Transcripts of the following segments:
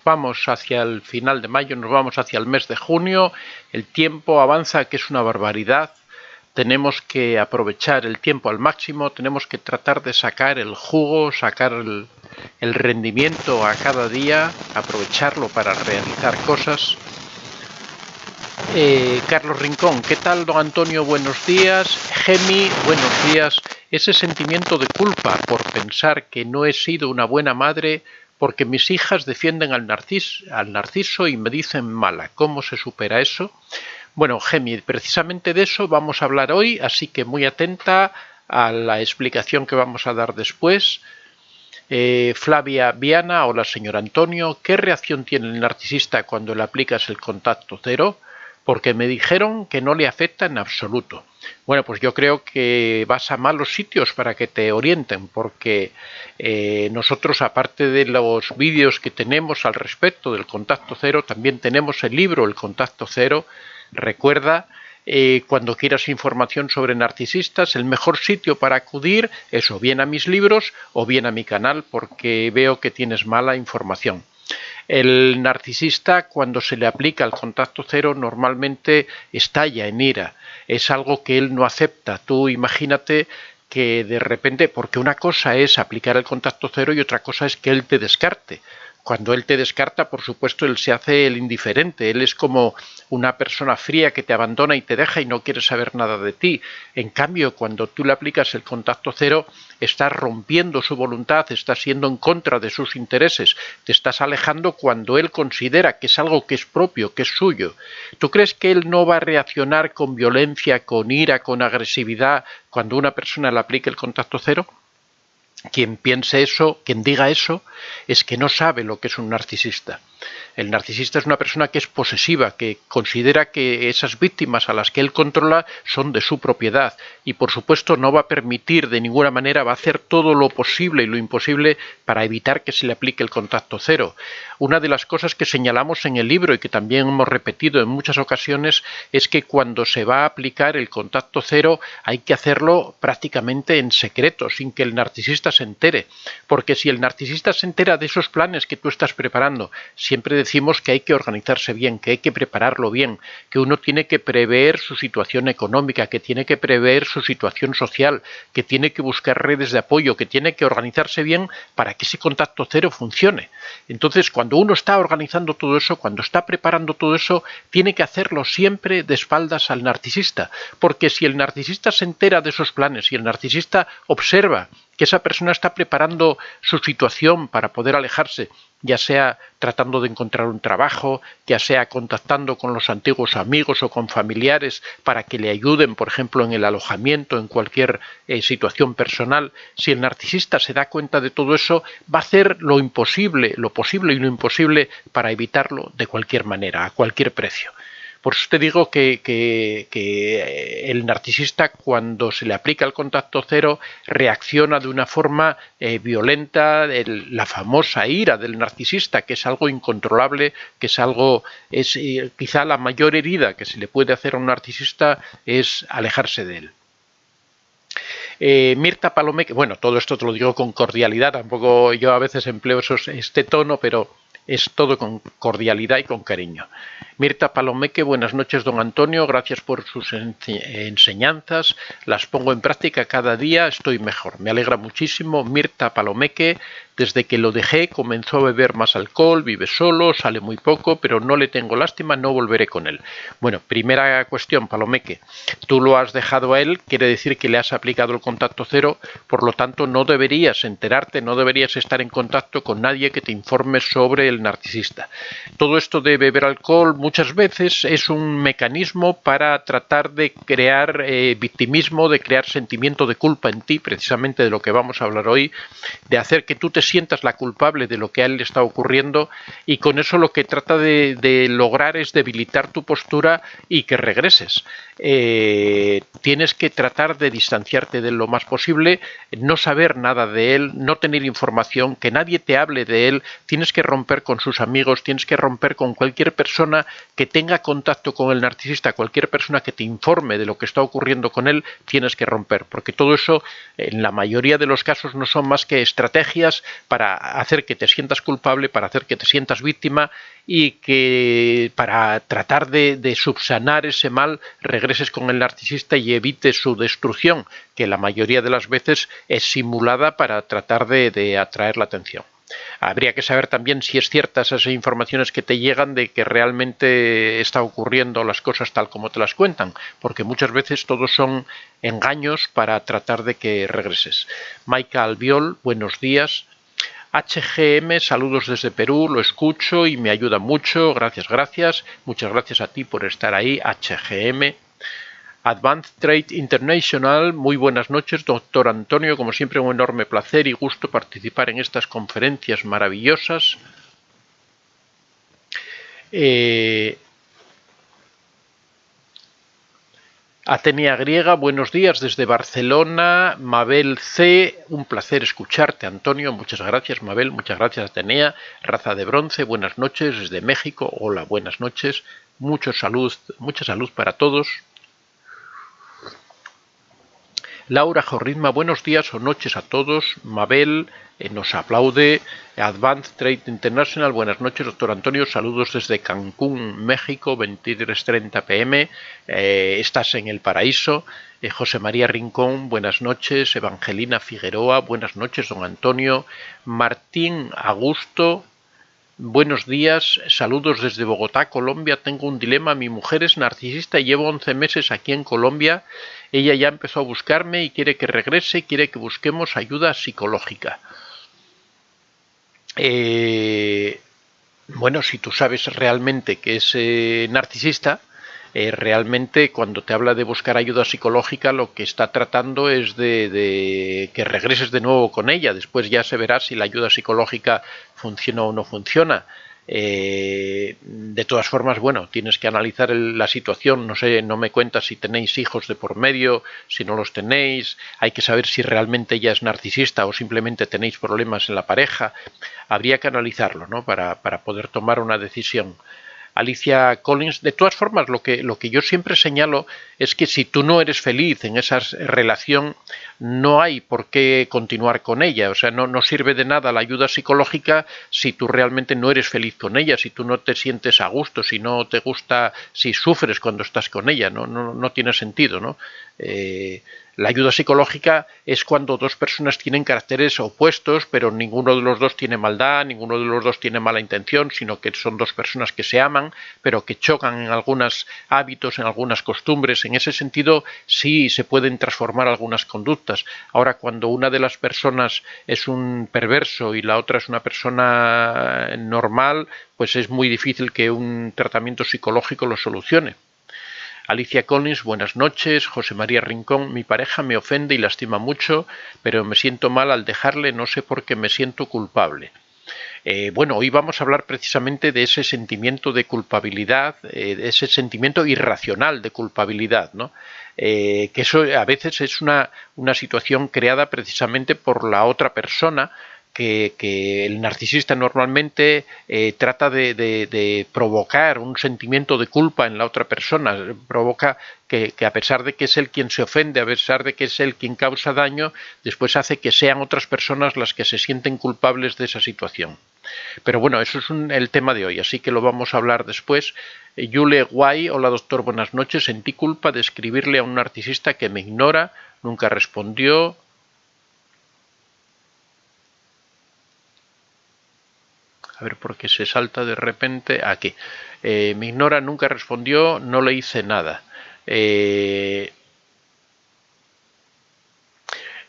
Vamos hacia el final de mayo, nos vamos hacia el mes de junio, el tiempo avanza, que es una barbaridad, tenemos que aprovechar el tiempo al máximo, tenemos que tratar de sacar el jugo, sacar el rendimiento a cada día, aprovecharlo para realizar cosas. Carlos Rincón, ¿qué tal, don Antonio? Buenos días. Gemi, buenos días. Ese sentimiento de culpa por pensar que no he sido una buena madre porque mis hijas defienden al narciso y me dicen mala. ¿Cómo se supera eso? Bueno, Gemi, precisamente de eso vamos a hablar hoy, así que muy atenta a la explicación que vamos a dar después. Flavia Viana, hola señor Antonio, ¿qué reacción tiene el narcisista cuando le aplicas el contacto cero? Porque me dijeron que no le afecta en absoluto. Bueno, pues yo creo que vas a malos sitios para que te orienten, porque nosotros, aparte de los vídeos que tenemos al respecto del contacto cero, también tenemos el libro El contacto cero. Recuerda, cuando quieras información sobre narcisistas, el mejor sitio para acudir es o bien a mis libros o bien a mi canal, porque veo que tienes mala información. El narcisista, cuando se le aplica el contacto cero, normalmente estalla en ira. Es algo que él no acepta. Tú imagínate que de repente, porque una cosa es aplicar el contacto cero y otra cosa es que él te descarte. Cuando él te descarta, por supuesto, él se hace el indiferente. Él es como una persona fría que te abandona y te deja y no quiere saber nada de ti. En cambio, cuando tú le aplicas el contacto cero, estás rompiendo su voluntad, estás siendo en contra de sus intereses, te estás alejando cuando él considera que es algo que es propio, que es suyo. ¿Tú crees que él no va a reaccionar con violencia, con ira, con agresividad cuando una persona le aplique el contacto cero? Quien piense eso, quien diga eso, es que no sabe lo que es un narcisista. El narcisista es una persona que es posesiva, que considera que esas víctimas a las que él controla son de su propiedad y por supuesto no va a permitir de ninguna manera, va a hacer todo lo posible y lo imposible para evitar que se le aplique el contacto cero. Una de las cosas que señalamos en el libro y que también hemos repetido en muchas ocasiones es que cuando se va a aplicar el contacto cero hay que hacerlo prácticamente en secreto, sin que el narcisista se entere, porque si el narcisista se entera de esos planes que tú estás preparando, siempre decimos que hay que organizarse bien, que hay que prepararlo bien, que uno tiene que prever su situación económica, que tiene que prever su situación social, que tiene que buscar redes de apoyo, que tiene que organizarse bien para que ese contacto cero funcione. Entonces, cuando uno está organizando todo eso, cuando está preparando todo eso, tiene que hacerlo siempre de espaldas al narcisista, porque si el narcisista se entera de esos planes, si el narcisista observa que esa persona está preparando su situación para poder alejarse, ya sea tratando de encontrar un trabajo, ya sea contactando con los antiguos amigos o con familiares para que le ayuden, por ejemplo, en el alojamiento, en cualquier situación personal. Si el narcisista se da cuenta de todo eso, va a hacer lo imposible, lo posible y lo imposible para evitarlo de cualquier manera, a cualquier precio. Por eso te digo que el narcisista, cuando se le aplica el contacto cero, reacciona de una forma violenta, la famosa ira del narcisista, que es algo incontrolable, que es algo, quizá la mayor herida que se le puede hacer a un narcisista es alejarse de él. Mirta Palomeque, bueno, todo esto te lo digo con cordialidad, tampoco yo a veces empleo este tono, pero es todo con cordialidad y con cariño. Mirta Palomeque, buenas noches, don Antonio, gracias por sus enseñanzas, las pongo en práctica cada día, estoy mejor, me alegra muchísimo. Mirta Palomeque, desde que lo dejé comenzó a beber más alcohol, vive solo, sale muy poco, pero no le tengo lástima, no volveré con él. Bueno, primera cuestión, Palomeque, tú lo has dejado a él, quiere decir que le has aplicado el contacto cero, por lo tanto no deberías enterarte, no deberías estar en contacto con nadie que te informe sobre el narcisista. Todo esto de beber alcohol muchas veces es un mecanismo para tratar de crear victimismo, de crear sentimiento de culpa en ti, precisamente de lo que vamos a hablar hoy, de hacer que tú te sientas la culpable de lo que a él le está ocurriendo, y con eso lo que trata de lograr es debilitar tu postura y que regreses. Tienes que tratar de distanciarte de él lo más posible, no saber nada de él, no tener información, que nadie te hable de él, tienes que romper con sus amigos, tienes que romper con cualquier persona que tenga contacto con el narcisista, cualquier persona que te informe de lo que está ocurriendo con él, tienes que romper, porque todo eso en la mayoría de los casos no son más que estrategias para hacer que te sientas culpable, para hacer que te sientas víctima y que para tratar de subsanar ese mal regreses con el narcisista y evites su destrucción, que la mayoría de las veces es simulada para tratar de atraer la atención. Habría que saber también si es cierta esas informaciones que te llegan de que realmente está ocurriendo las cosas tal como te las cuentan, porque muchas veces todos son engaños para tratar de que regreses. Maika Albiol, buenos días. HGM, saludos desde Perú, lo escucho y me ayuda mucho, gracias. Muchas gracias a ti por estar ahí, HGM. Advanced Trade International, muy buenas noches, doctor Antonio, como siempre un enorme placer y gusto participar en estas conferencias maravillosas. Atenea Griega, buenos días desde Barcelona. Mabel C, un placer escucharte, Antonio, muchas gracias Mabel, muchas gracias Atenea. Raza de Bronce, buenas noches desde México, hola, buenas noches, mucha salud para todos. Laura Jorritma, buenos días o noches a todos. Mabel nos aplaude. Advanced Trade International, buenas noches, doctor Antonio. Saludos desde Cancún, México, 23:30 pm. Estás en el paraíso. José María Rincón, buenas noches. Evangelina Figueroa, buenas noches, don Antonio. Martín Augusto, buenos días, saludos desde Bogotá, Colombia. Tengo un dilema, mi mujer es narcisista y llevo 11 meses aquí en Colombia. Ella ya empezó a buscarme y quiere que regrese, quiere que busquemos ayuda psicológica. Bueno, si tú sabes realmente que es narcisista, realmente cuando te habla de buscar ayuda psicológica lo que está tratando es de que regreses de nuevo con ella. Después ya se verá si la ayuda psicológica funciona o no funciona. De todas formas, bueno, tienes que analizar la situación, no sé, no me cuentas si tenéis hijos de por medio, si no los tenéis, hay que saber si realmente ella es narcisista o simplemente tenéis problemas en la pareja. Habría que analizarlo, ¿no? Para poder tomar una decisión. Alicia Collins, de todas formas, lo que yo siempre señalo es que si tú no eres feliz en esa relación, no hay por qué continuar con ella. O sea, no sirve de nada la ayuda psicológica si tú realmente no eres feliz con ella, si tú no te sientes a gusto, si no te gusta, si sufres cuando estás con ella, no tiene sentido, ¿no? La ayuda psicológica es cuando dos personas tienen caracteres opuestos, pero ninguno de los dos tiene maldad, ninguno de los dos tiene mala intención, sino que son dos personas que se aman, pero que chocan en algunos hábitos, en algunas costumbres. En ese sentido, sí se pueden transformar algunas conductas. Ahora, cuando una de las personas es un perverso y la otra es una persona normal, pues es muy difícil que un tratamiento psicológico lo solucione. Alicia Collins, buenas noches. José María Rincón, mi pareja me ofende y lastima mucho, pero me siento mal al dejarle, no sé por qué me siento culpable. Bueno, hoy vamos a hablar precisamente de ese sentimiento de culpabilidad, de ese sentimiento irracional de culpabilidad, ¿no? Que eso a veces es una situación creada precisamente por la otra persona, que el narcisista normalmente trata de provocar un sentimiento de culpa en la otra persona, provoca que a pesar de que es él quien se ofende, a pesar de que es él quien causa daño, después hace que sean otras personas las que se sienten culpables de esa situación. Pero bueno, eso es el tema de hoy, así que lo vamos a hablar después. Yule Guay, hola doctor, buenas noches. Sentí culpa de escribirle a un narcisista que me ignora, nunca respondió. A ver por qué se salta de repente. Aquí. Me ignora, nunca respondió, no le hice nada.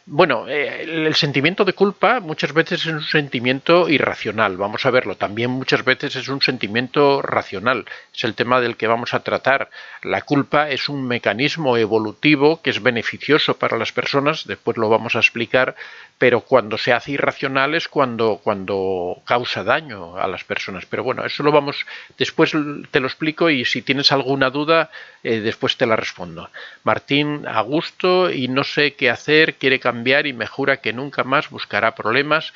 Bueno, el sentimiento de culpa muchas veces es un sentimiento irracional, vamos a verlo, también muchas veces es un sentimiento racional, es el tema del que vamos a tratar. La culpa es un mecanismo evolutivo que es beneficioso para las personas, después lo vamos a explicar, pero cuando se hace irracional es cuando causa daño a las personas. Pero bueno, eso lo vamos, después te lo explico y si tienes alguna duda, después te la respondo. Martín Augusto, y no sé qué hacer, quiere cambiar cambiar y me jura que nunca más buscará problemas.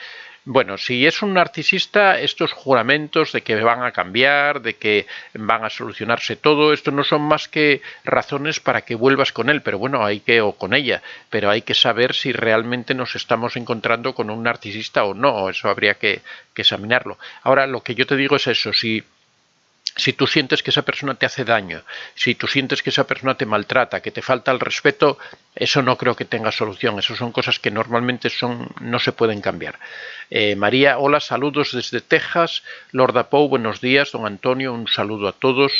Bueno, si es un narcisista, estos juramentos de que van a cambiar, de que van a solucionarse todo, esto no son más que razones para que vuelvas con él, pero bueno, o con ella, pero hay que saber si realmente nos estamos encontrando con un narcisista o no, eso habría que examinarlo. Ahora, lo que yo te digo es eso, si tú sientes que esa persona te hace daño, si tú sientes que esa persona te maltrata, que te falta el respeto, eso no creo que tenga solución. Eso son cosas que normalmente no se pueden cambiar. María, hola, saludos desde Texas. Lorda Pou, buenos días. Don Antonio, un saludo a todos.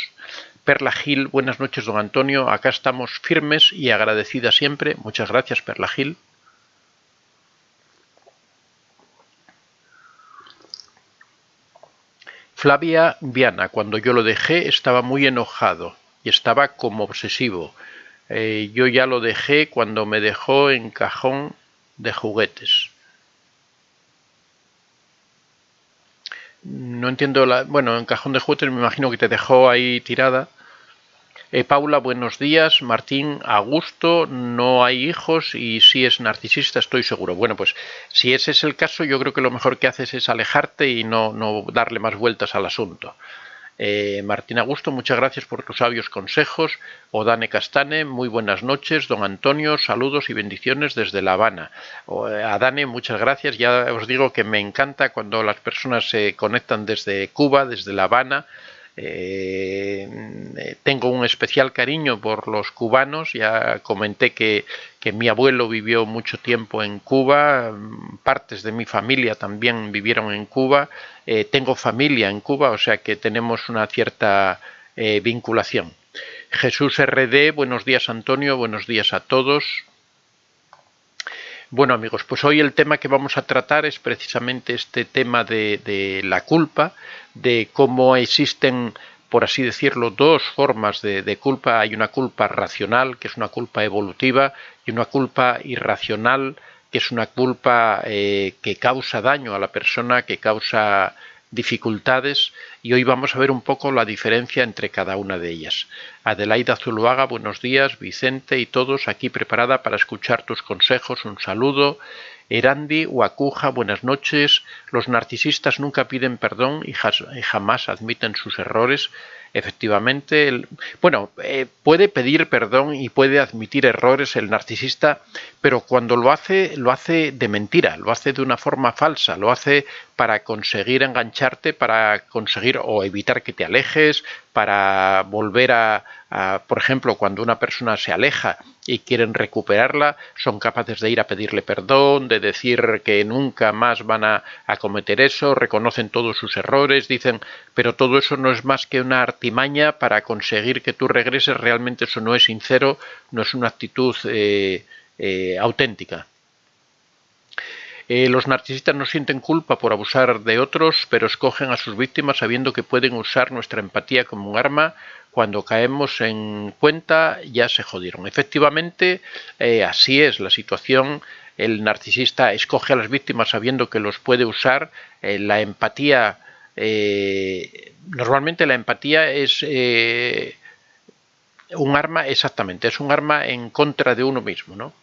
Perla Gil, buenas noches, don Antonio. Acá estamos firmes y agradecidas siempre. Muchas gracias, Perla Gil. Flavia Viana, cuando yo lo dejé estaba muy enojado y estaba como obsesivo. Yo ya lo dejé cuando me dejó en cajón de juguetes. No entiendo bueno, en cajón de juguetes me imagino que te dejó ahí tirada. Paula, buenos días. Martín, a gusto, no hay hijos y si es narcisista estoy seguro. Bueno, pues si ese es el caso, yo creo que lo mejor que haces es alejarte y no darle más vueltas al asunto. Martín Augusto, muchas gracias por tus sabios consejos. Odane Castane, muy buenas noches. Don Antonio, saludos y bendiciones desde La Habana. Adane, muchas gracias. Ya os digo que me encanta cuando las personas se conectan desde Cuba, desde La Habana. Tengo un especial cariño por los cubanos. Ya comenté que mi abuelo vivió mucho tiempo en Cuba, partes de mi familia también vivieron en Cuba, tengo familia en Cuba, o sea que tenemos una cierta vinculación. Jesús RD, buenos días Antonio, buenos días a todos. Bueno amigos, pues hoy el tema que vamos a tratar es precisamente este tema de la culpa, de cómo existen, por así decirlo, dos formas de culpa. Hay una culpa racional, que es una culpa evolutiva, y una culpa irracional, que es una culpa que causa daño a la persona, que causa dificultades, y hoy vamos a ver un poco la diferencia entre cada una de ellas. Adelaida Zuluaga, buenos días. Vicente y todos aquí preparada para escuchar tus consejos, un saludo. Erandi Huacuja, buenas noches. Los narcisistas nunca piden perdón y jamás admiten sus errores. Efectivamente, puede pedir perdón y puede admitir errores el narcisista, pero cuando lo hace de mentira, lo hace de una forma falsa, lo hace para conseguir engancharte, para conseguir o evitar que te alejes, para volver por ejemplo, cuando una persona se aleja y quieren recuperarla, son capaces de ir a pedirle perdón, de decir que nunca más van a cometer eso, reconocen todos sus errores, dicen, pero todo eso no es más que una artimaña para conseguir que tú regreses. Realmente eso no es sincero, no es una actitud auténtica. Los narcisistas no sienten culpa por abusar de otros, pero escogen a sus víctimas sabiendo que pueden usar nuestra empatía como un arma. Cuando caemos en cuenta ya se jodieron. Efectivamente, así es la situación. El narcisista escoge a las víctimas sabiendo que los puede usar. La empatía, normalmente la empatía es un arma, exactamente, es un arma en contra de uno mismo, ¿no?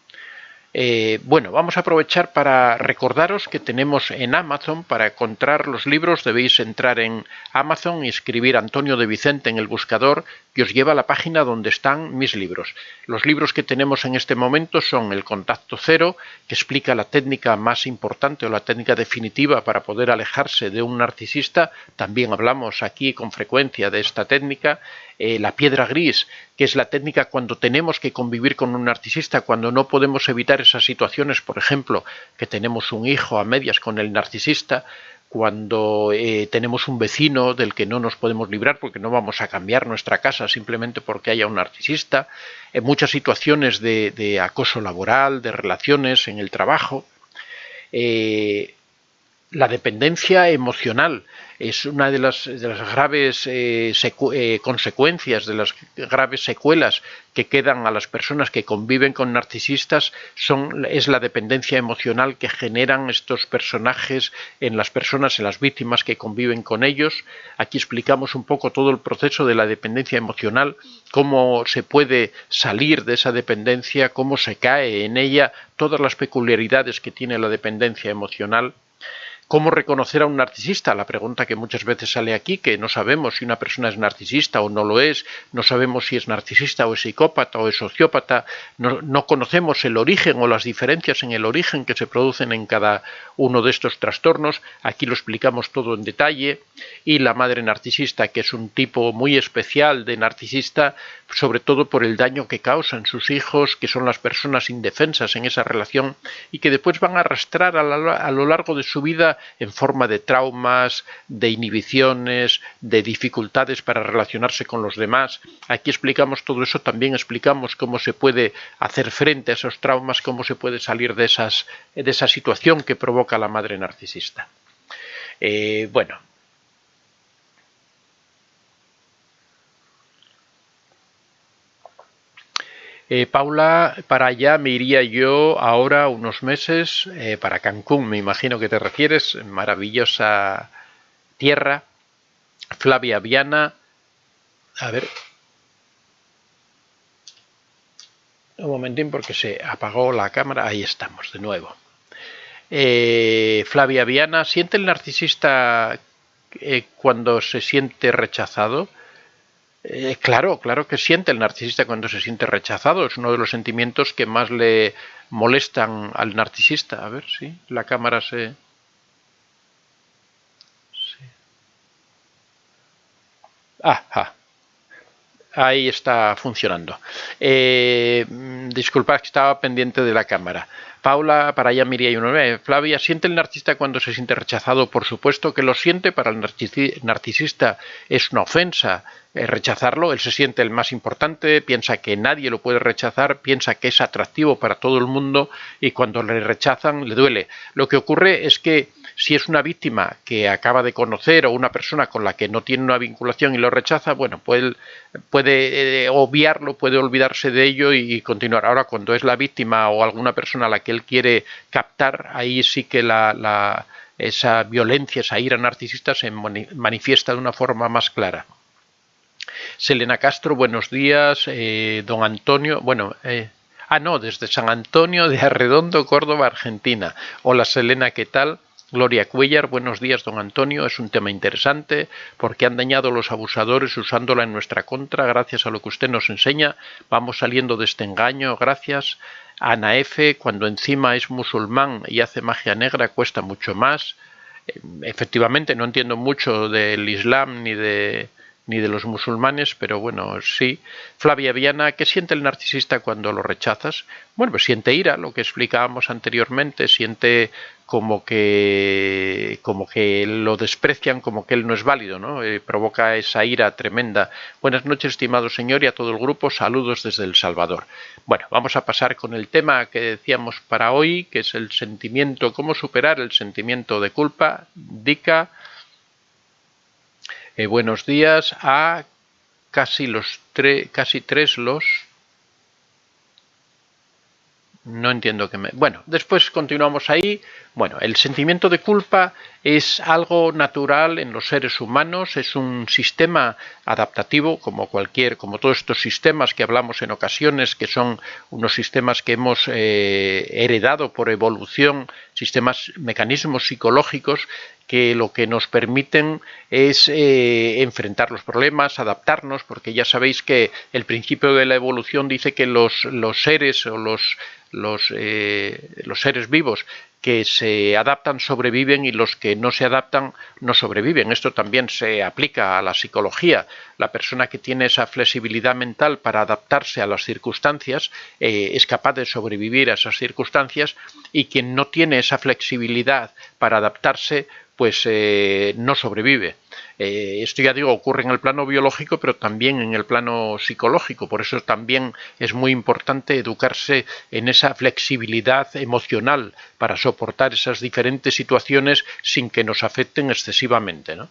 Vamos a aprovechar para recordaros que tenemos en Amazon, para encontrar los libros debéis entrar en Amazon y escribir Antonio de Vicente en el buscador y os lleva a la página donde están mis libros. Los libros que tenemos en este momento son El Contacto Cero, que explica la técnica más importante o la técnica definitiva para poder alejarse de un narcisista. También hablamos aquí con frecuencia de esta técnica. La Piedra Gris, que es la técnica cuando tenemos que convivir con un narcisista, cuando no podemos evitar esas situaciones, por ejemplo, que tenemos un hijo a medias con el narcisista, cuando tenemos un vecino del que no nos podemos librar porque no vamos a cambiar nuestra casa simplemente porque haya un narcisista, en muchas situaciones de acoso laboral, de relaciones en el trabajo. La dependencia emocional es una de las graves consecuencias, de las graves secuelas que quedan a las personas que conviven con narcisistas, es la dependencia emocional que generan estos personajes en las personas, en las víctimas que conviven con ellos. Aquí explicamos un poco todo el proceso de la dependencia emocional, cómo se puede salir de esa dependencia, cómo se cae en ella, todas las peculiaridades que tiene la dependencia emocional. ¿Cómo reconocer a un narcisista? La pregunta que muchas veces sale aquí, que no sabemos si una persona es narcisista o no lo es, no sabemos si es narcisista o es psicópata o es sociópata, no conocemos el origen o las diferencias en el origen que se producen en cada uno de estos trastornos. Aquí lo explicamos todo en detalle. Y la madre narcisista, que es un tipo muy especial de narcisista, sobre todo por el daño que causan sus hijos, que son las personas indefensas en esa relación y que después van a arrastrar a lo largo de su vida en forma de traumas, de inhibiciones, de dificultades para relacionarse con los demás. Aquí explicamos todo eso, también explicamos cómo se puede hacer frente a esos traumas, cómo se puede salir de esa situación que provoca la madre narcisista. Bueno. Paula, para allá me iría yo ahora unos meses, para Cancún, me imagino que te refieres, maravillosa tierra. Flavia Viana, a ver, un momentín porque se apagó la cámara, ahí estamos de nuevo. Flavia Viana, ¿siente el narcisista cuando se siente rechazado? Claro que siente el narcisista cuando se siente rechazado. Es uno de los sentimientos que más le molestan al narcisista. A ver si la cámara se... Sí. Ahí está funcionando. Disculpad que estaba pendiente de la cámara. Paula, para allá Miria y Flavia, ¿siente el narcisista cuando se siente rechazado? Por supuesto que lo siente. Para el narcisista es una ofensa rechazarlo. Él se siente el más importante, piensa que nadie lo puede rechazar, piensa que es atractivo para todo el mundo y cuando le rechazan le duele. Lo que ocurre es que si es una víctima que acaba de conocer o una persona con la que no tiene una vinculación y lo rechaza, bueno, pues puede obviarlo, puede olvidarse de ello y continuar. Ahora, cuando es la víctima o alguna persona a la que él quiere captar, ahí sí que esa violencia, esa ira narcisista se manifiesta de una forma más clara. Selena Castro, buenos días. Don Antonio, bueno... no, desde San Antonio de Arredondo, Córdoba, Argentina. Hola Selena, ¿qué tal? Gloria Cuellar, buenos días, don Antonio. Es un tema interesante porque han dañado a los abusadores usándola en nuestra contra. Gracias a lo que usted nos enseña, vamos saliendo de este engaño. Gracias. Ana F., cuando encima es musulmán y hace magia negra, cuesta mucho más. Efectivamente, no entiendo mucho del Islam ni de los musulmanes, pero bueno, sí. Flavia Viana, ¿qué siente el narcisista cuando lo rechazas? Bueno, pues siente ira, lo que explicábamos anteriormente, siente como que lo desprecian, como que él no es válido, ¿no? Provoca esa ira tremenda. Buenas noches, estimado señor, y a todo el grupo, saludos desde El Salvador. Bueno, vamos a pasar con el tema que decíamos para hoy, que es el sentimiento, cómo superar el sentimiento de culpa. Dica. Buenos días a casi tres los... No entiendo qué me... Bueno, después continuamos ahí. Bueno, el sentimiento de culpa es algo natural en los seres humanos, es un sistema adaptativo como todos estos sistemas que hablamos en ocasiones, que son unos sistemas que hemos heredado por evolución, mecanismos psicológicos que lo que nos permiten es enfrentar los problemas, adaptarnos, porque ya sabéis que el principio de la evolución dice que los seres o los seres vivos que se adaptan sobreviven y los que no se adaptan no sobreviven. Esto también se aplica a la psicología. La persona que tiene esa flexibilidad mental para adaptarse a las circunstancias es capaz de sobrevivir a esas circunstancias, y quien no tiene esa flexibilidad para adaptarse pues no sobrevive. Esto, ya digo, ocurre en el plano biológico, pero también en el plano psicológico. Por eso también es muy importante educarse en esa flexibilidad emocional para soportar esas diferentes situaciones sin que nos afecten excesivamente, ¿no?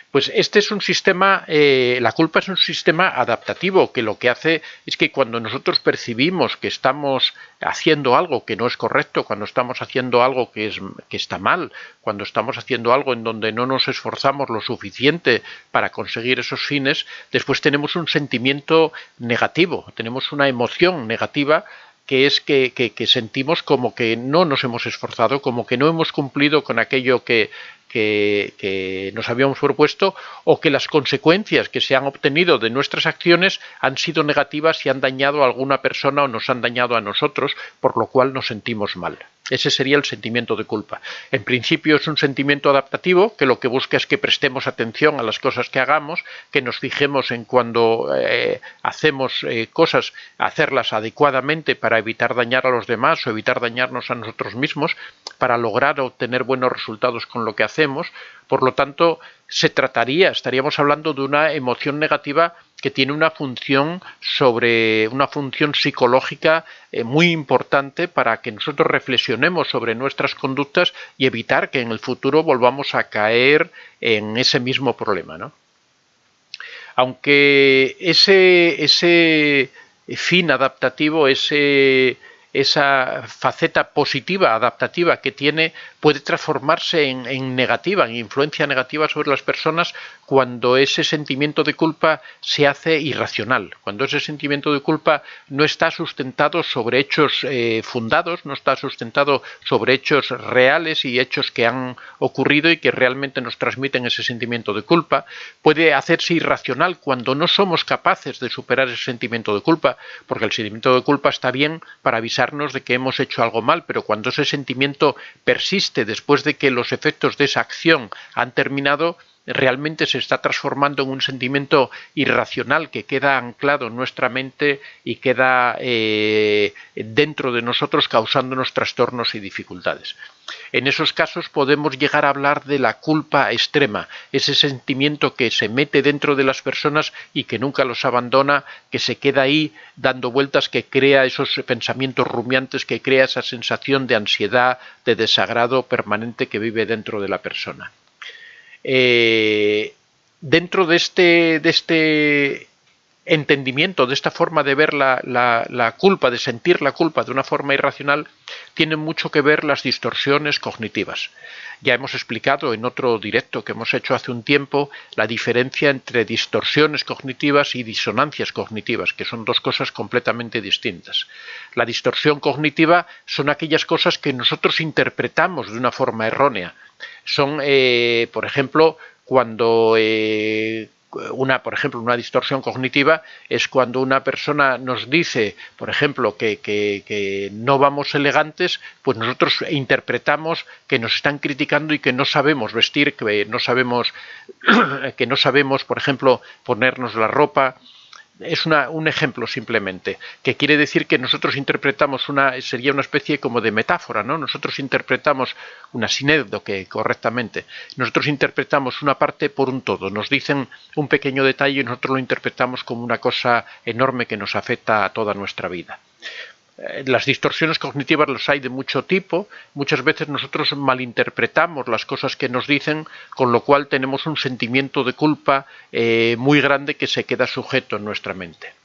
Pues este es un sistema, la culpa es un sistema adaptativo, que lo que hace es que cuando nosotros percibimos que estamos haciendo algo que no es correcto, cuando estamos haciendo algo que está mal, cuando estamos haciendo algo en donde no nos esforzamos lo suficiente para conseguir esos fines, después tenemos un sentimiento negativo, tenemos una emoción negativa, que es que sentimos como que no nos hemos esforzado, como que no hemos cumplido con aquello que nos habíamos propuesto, o que las consecuencias que se han obtenido de nuestras acciones han sido negativas y han dañado a alguna persona o nos han dañado a nosotros, por lo cual nos sentimos mal. Ese sería el sentimiento de culpa. En principio es un sentimiento adaptativo que lo que busca es que prestemos atención a las cosas que hagamos, que nos fijemos en cuando hacemos cosas, hacerlas adecuadamente para evitar dañar a los demás o evitar dañarnos a nosotros mismos, para lograr obtener buenos resultados con lo que hacemos. Por lo tanto, estaríamos hablando de una emoción negativa que tiene una función psicológica muy importante para que nosotros reflexionemos sobre nuestras conductas y evitar que en el futuro volvamos a caer en ese mismo problema, ¿no? Aunque ese fin adaptativo, esa faceta positiva, adaptativa que tiene, puede transformarse en negativa, en influencia negativa sobre las personas cuando ese sentimiento de culpa se hace irracional, cuando ese sentimiento de culpa no está sustentado sobre hechos fundados, no está sustentado sobre hechos reales y hechos que han ocurrido y que realmente nos transmiten ese sentimiento de culpa. Puede hacerse irracional cuando no somos capaces de superar ese sentimiento de culpa, porque el sentimiento de culpa está bien para avisarnos de que hemos hecho algo mal, pero cuando ese sentimiento persiste después de que los efectos de esa acción han terminado, realmente se está transformando en un sentimiento irracional que queda anclado en nuestra mente y queda dentro de nosotros, causándonos trastornos y dificultades. En esos casos podemos llegar a hablar de la culpa extrema, ese sentimiento que se mete dentro de las personas y que nunca los abandona, que se queda ahí dando vueltas, que crea esos pensamientos rumiantes, que crea esa sensación de ansiedad, de desagrado permanente que vive dentro de la persona. Dentro de este entendimiento, de esta forma de ver la culpa, de sentir la culpa de una forma irracional, tienen mucho que ver las distorsiones cognitivas. Ya hemos explicado en otro directo que hemos hecho hace un tiempo la diferencia entre distorsiones cognitivas y disonancias cognitivas, que son dos cosas completamente distintas. La distorsión cognitiva son aquellas cosas que nosotros interpretamos de una forma errónea. Son, por ejemplo, cuando una distorsión cognitiva es cuando una persona nos dice, por ejemplo, que no vamos elegantes, pues nosotros interpretamos que nos están criticando y que no sabemos vestir, que no sabemos, por ejemplo, ponernos la ropa. Es un ejemplo simplemente, que quiere decir que nosotros interpretamos sería una especie como de metáfora, ¿no? Nosotros interpretamos una sinécdoque correctamente. Nosotros interpretamos una parte por un todo. Nos dicen un pequeño detalle y nosotros lo interpretamos como una cosa enorme que nos afecta a toda nuestra vida. Las distorsiones cognitivas las hay de mucho tipo. Muchas veces nosotros malinterpretamos las cosas que nos dicen, con lo cual tenemos un sentimiento de culpa muy grande que se queda sujeto en nuestra mente.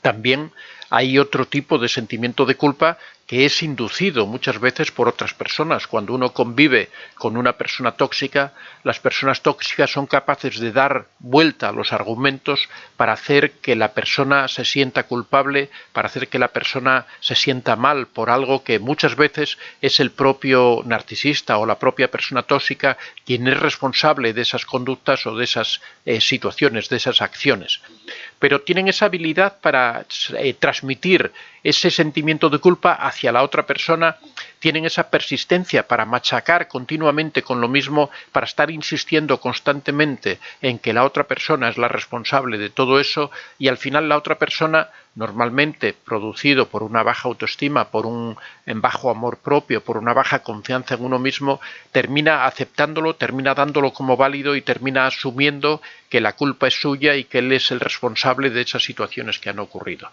También hay otro tipo de sentimiento de culpa que es inducido muchas veces por otras personas. Cuando uno convive con una persona tóxica, las personas tóxicas son capaces de dar vuelta a los argumentos para hacer que la persona se sienta culpable, para hacer que la persona se sienta mal por algo que muchas veces es el propio narcisista o la propia persona tóxica quien es responsable de esas conductas o de esas situaciones, de esas acciones. Pero tienen esa habilidad para transmitir ese sentimiento de culpa hacia la otra persona tienen esa persistencia para machacar continuamente con lo mismo, para estar insistiendo constantemente en que la otra persona es la responsable de todo eso, y al final la otra persona, normalmente producido por una baja autoestima, por un bajo amor propio, por una baja confianza en uno mismo, termina aceptándolo, termina dándolo como válido y termina asumiendo que la culpa es suya y que él es el responsable de esas situaciones que han ocurrido.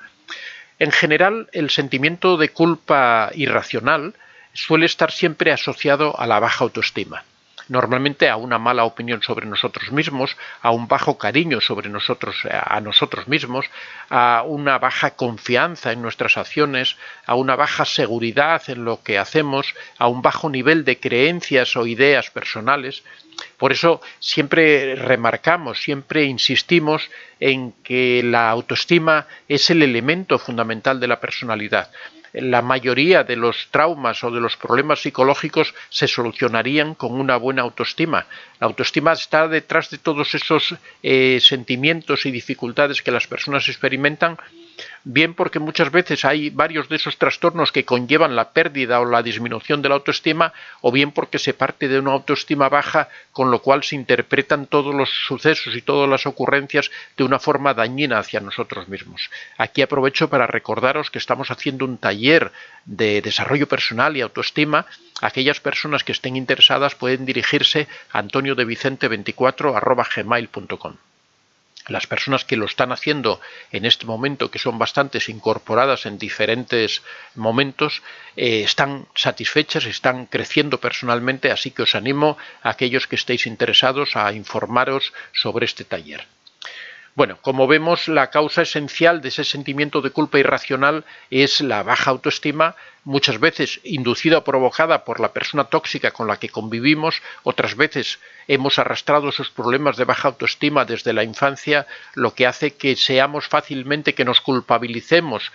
En general, el sentimiento de culpa irracional suele estar siempre asociado a la baja autoestima. Normalmente a una mala opinión sobre nosotros mismos, a un bajo cariño sobre a nosotros mismos, a una baja confianza en nuestras acciones, a una baja seguridad en lo que hacemos, a un bajo nivel de creencias o ideas personales. Por eso siempre remarcamos, siempre insistimos en que la autoestima es el elemento fundamental de la personalidad. La mayoría de los traumas o de los problemas psicológicos se solucionarían con una buena autoestima. La autoestima está detrás de todos esos sentimientos y dificultades que las personas experimentan, bien porque muchas veces hay varios de esos trastornos que conllevan la pérdida o la disminución de la autoestima, o bien porque se parte de una autoestima baja, con lo cual se interpretan todos los sucesos y todas las ocurrencias de una forma dañina hacia nosotros mismos. Aquí aprovecho para recordaros que estamos haciendo un taller de desarrollo personal y autoestima. Aquellas personas que estén interesadas pueden dirigirse a antoniodevicente24@gmail.com. Las personas que lo están haciendo en este momento, que son bastantes, incorporadas en diferentes momentos, están satisfechas, están creciendo personalmente, así que os animo a aquellos que estéis interesados a informaros sobre este taller. Bueno, como vemos, la causa esencial de ese sentimiento de culpa irracional es la baja autoestima, muchas veces inducida o provocada por la persona tóxica con la que convivimos, otras veces hemos arrastrado esos problemas de baja autoestima desde la infancia, lo que hace que seamos fácilmente, que nos culpabilicemos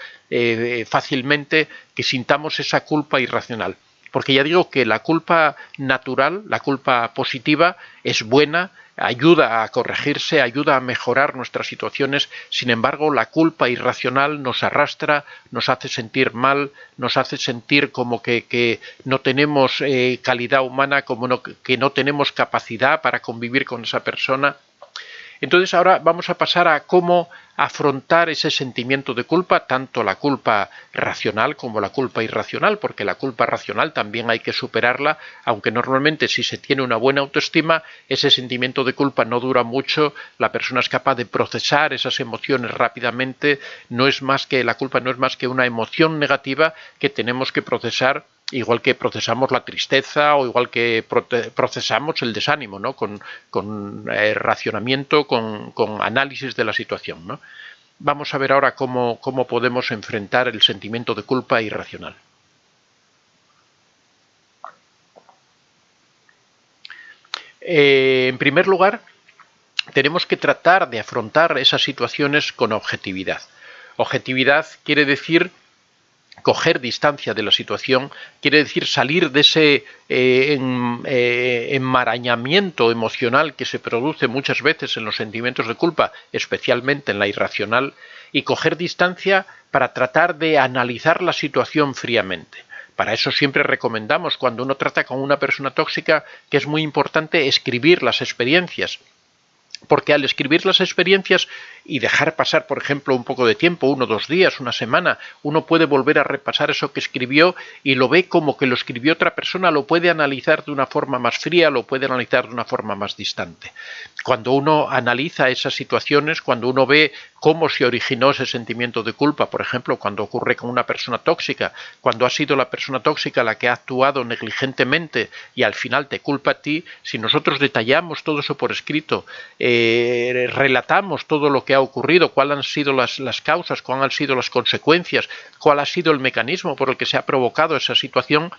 fácilmente, que sintamos esa culpa irracional. Porque ya digo que la culpa natural, la culpa positiva, es buena, ayuda a corregirse, ayuda a mejorar nuestras situaciones. Sin embargo, la culpa irracional nos arrastra, nos hace sentir mal, nos hace sentir como que no tenemos calidad humana, como que no tenemos capacidad para convivir con esa persona. Entonces ahora vamos a pasar a cómo afrontar ese sentimiento de culpa, tanto la culpa racional como la culpa irracional, porque la culpa racional también hay que superarla, aunque normalmente si se tiene una buena autoestima, ese sentimiento de culpa no dura mucho, la persona es capaz de procesar esas emociones rápidamente, la culpa no es más que una emoción negativa que tenemos que procesar, igual que procesamos la tristeza o igual que procesamos el desánimo, ¿no? con racionamiento, con análisis de la situación, ¿no? Vamos a ver ahora cómo podemos enfrentar el sentimiento de culpa irracional. En primer lugar, tenemos que tratar de afrontar esas situaciones con objetividad. Objetividad quiere decir coger distancia de la situación, quiere decir salir de ese enmarañamiento emocional que se produce muchas veces en los sentimientos de culpa, especialmente en la irracional, y coger distancia para tratar de analizar la situación fríamente. Para eso siempre recomendamos, cuando uno trata con una persona tóxica, que es muy importante escribir las experiencias. Porque al escribir las experiencias y dejar pasar, por ejemplo, un poco de tiempo, 1 o 2 días, una semana, uno puede volver a repasar eso que escribió y lo ve como que lo escribió otra persona, lo puede analizar de una forma más fría, lo puede analizar de una forma más distante. Cuando uno analiza esas situaciones, cuando uno ve cómo se originó ese sentimiento de culpa, por ejemplo, cuando ocurre con una persona tóxica, cuando ha sido la persona tóxica la que ha actuado negligentemente y al final te culpa a ti, si nosotros detallamos todo eso por escrito, relatamos todo lo que ha ocurrido, cuáles han sido las causas, cuáles han sido las consecuencias, cuál ha sido el mecanismo por el que se ha provocado esa situación,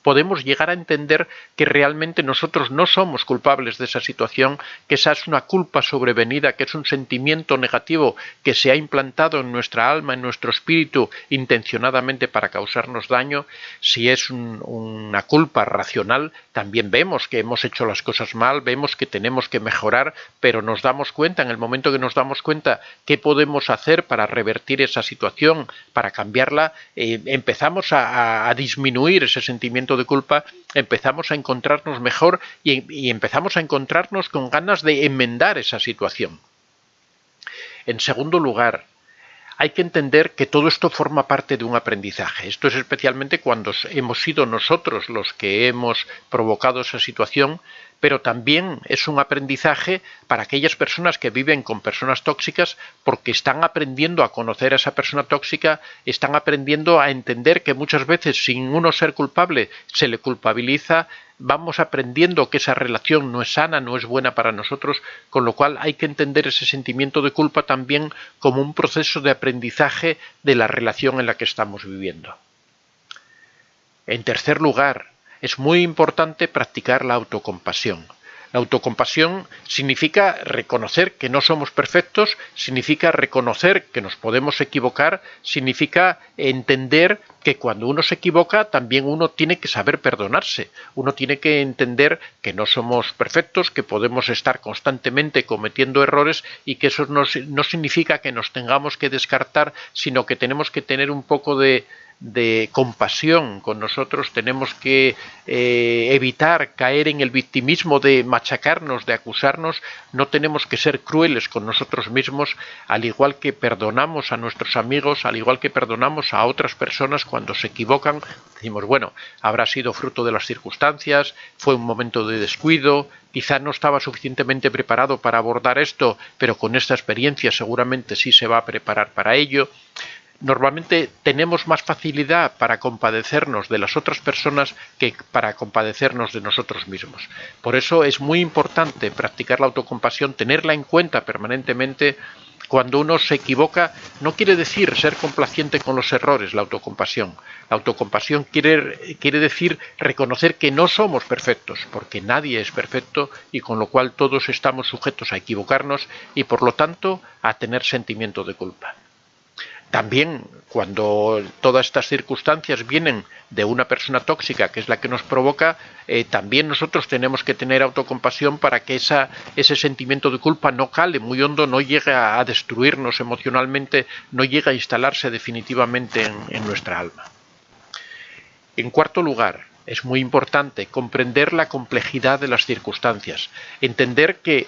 podemos llegar a entender que realmente nosotros no somos culpables de esa situación, que esa es una culpa sobrevenida, que es un sentimiento negativo que se ha implantado en nuestra alma, en nuestro espíritu, intencionadamente para causarnos daño. Si es una culpa racional, también vemos que hemos hecho las cosas mal, vemos que tenemos que mejorar, pero nos damos cuenta, en el momento que nos damos cuenta qué podemos hacer para revertir esa situación, para cambiarla, empezamos a disminuir ese sentimiento de culpa, empezamos a encontrarnos mejor y empezamos a encontrarnos con ganas de enmendar esa situación. En segundo lugar, hay que entender que todo esto forma parte de un aprendizaje. Esto es especialmente cuando hemos sido nosotros los que hemos provocado esa situación, pero también es un aprendizaje para aquellas personas que viven con personas tóxicas, porque están aprendiendo a conocer a esa persona tóxica, están aprendiendo a entender que muchas veces, sin uno ser culpable, se le culpabiliza. Vamos aprendiendo que esa relación no es sana, no es buena para nosotros, con lo cual hay que entender ese sentimiento de culpa también como un proceso de aprendizaje de la relación en la que estamos viviendo. En tercer lugar, es muy importante practicar la autocompasión. La autocompasión significa reconocer que no somos perfectos, significa reconocer que nos podemos equivocar, significa entender que cuando uno se equivoca también uno tiene que saber perdonarse, uno tiene que entender que no somos perfectos, que podemos estar constantemente cometiendo errores y que eso no significa que nos tengamos que descartar, sino que tenemos que tener un poco de compasión con nosotros, tenemos que evitar caer en el victimismo de machacarnos, de acusarnos, no tenemos que ser crueles con nosotros mismos, al igual que perdonamos a nuestros amigos, al igual que perdonamos a otras personas cuando se equivocan, decimos, bueno, habrá sido fruto de las circunstancias, fue un momento de descuido, quizá no estaba suficientemente preparado para abordar esto, pero con esta experiencia seguramente sí se va a preparar para ello. Normalmente tenemos más facilidad para compadecernos de las otras personas que para compadecernos de nosotros mismos. Por eso es muy importante practicar la autocompasión, tenerla en cuenta permanentemente. Cuando uno se equivoca, no quiere decir ser complaciente con los errores, la autocompasión. La autocompasión quiere decir reconocer que no somos perfectos, porque nadie es perfecto y con lo cual todos estamos sujetos a equivocarnos y por lo tanto a tener sentimiento de culpa. También cuando todas estas circunstancias vienen de una persona tóxica, que es la que nos provoca, también nosotros tenemos que tener autocompasión para que ese sentimiento de culpa no cale muy hondo, no llegue a destruirnos emocionalmente, no llegue a instalarse definitivamente en nuestra alma. En cuarto lugar, es muy importante comprender la complejidad de las circunstancias, entender que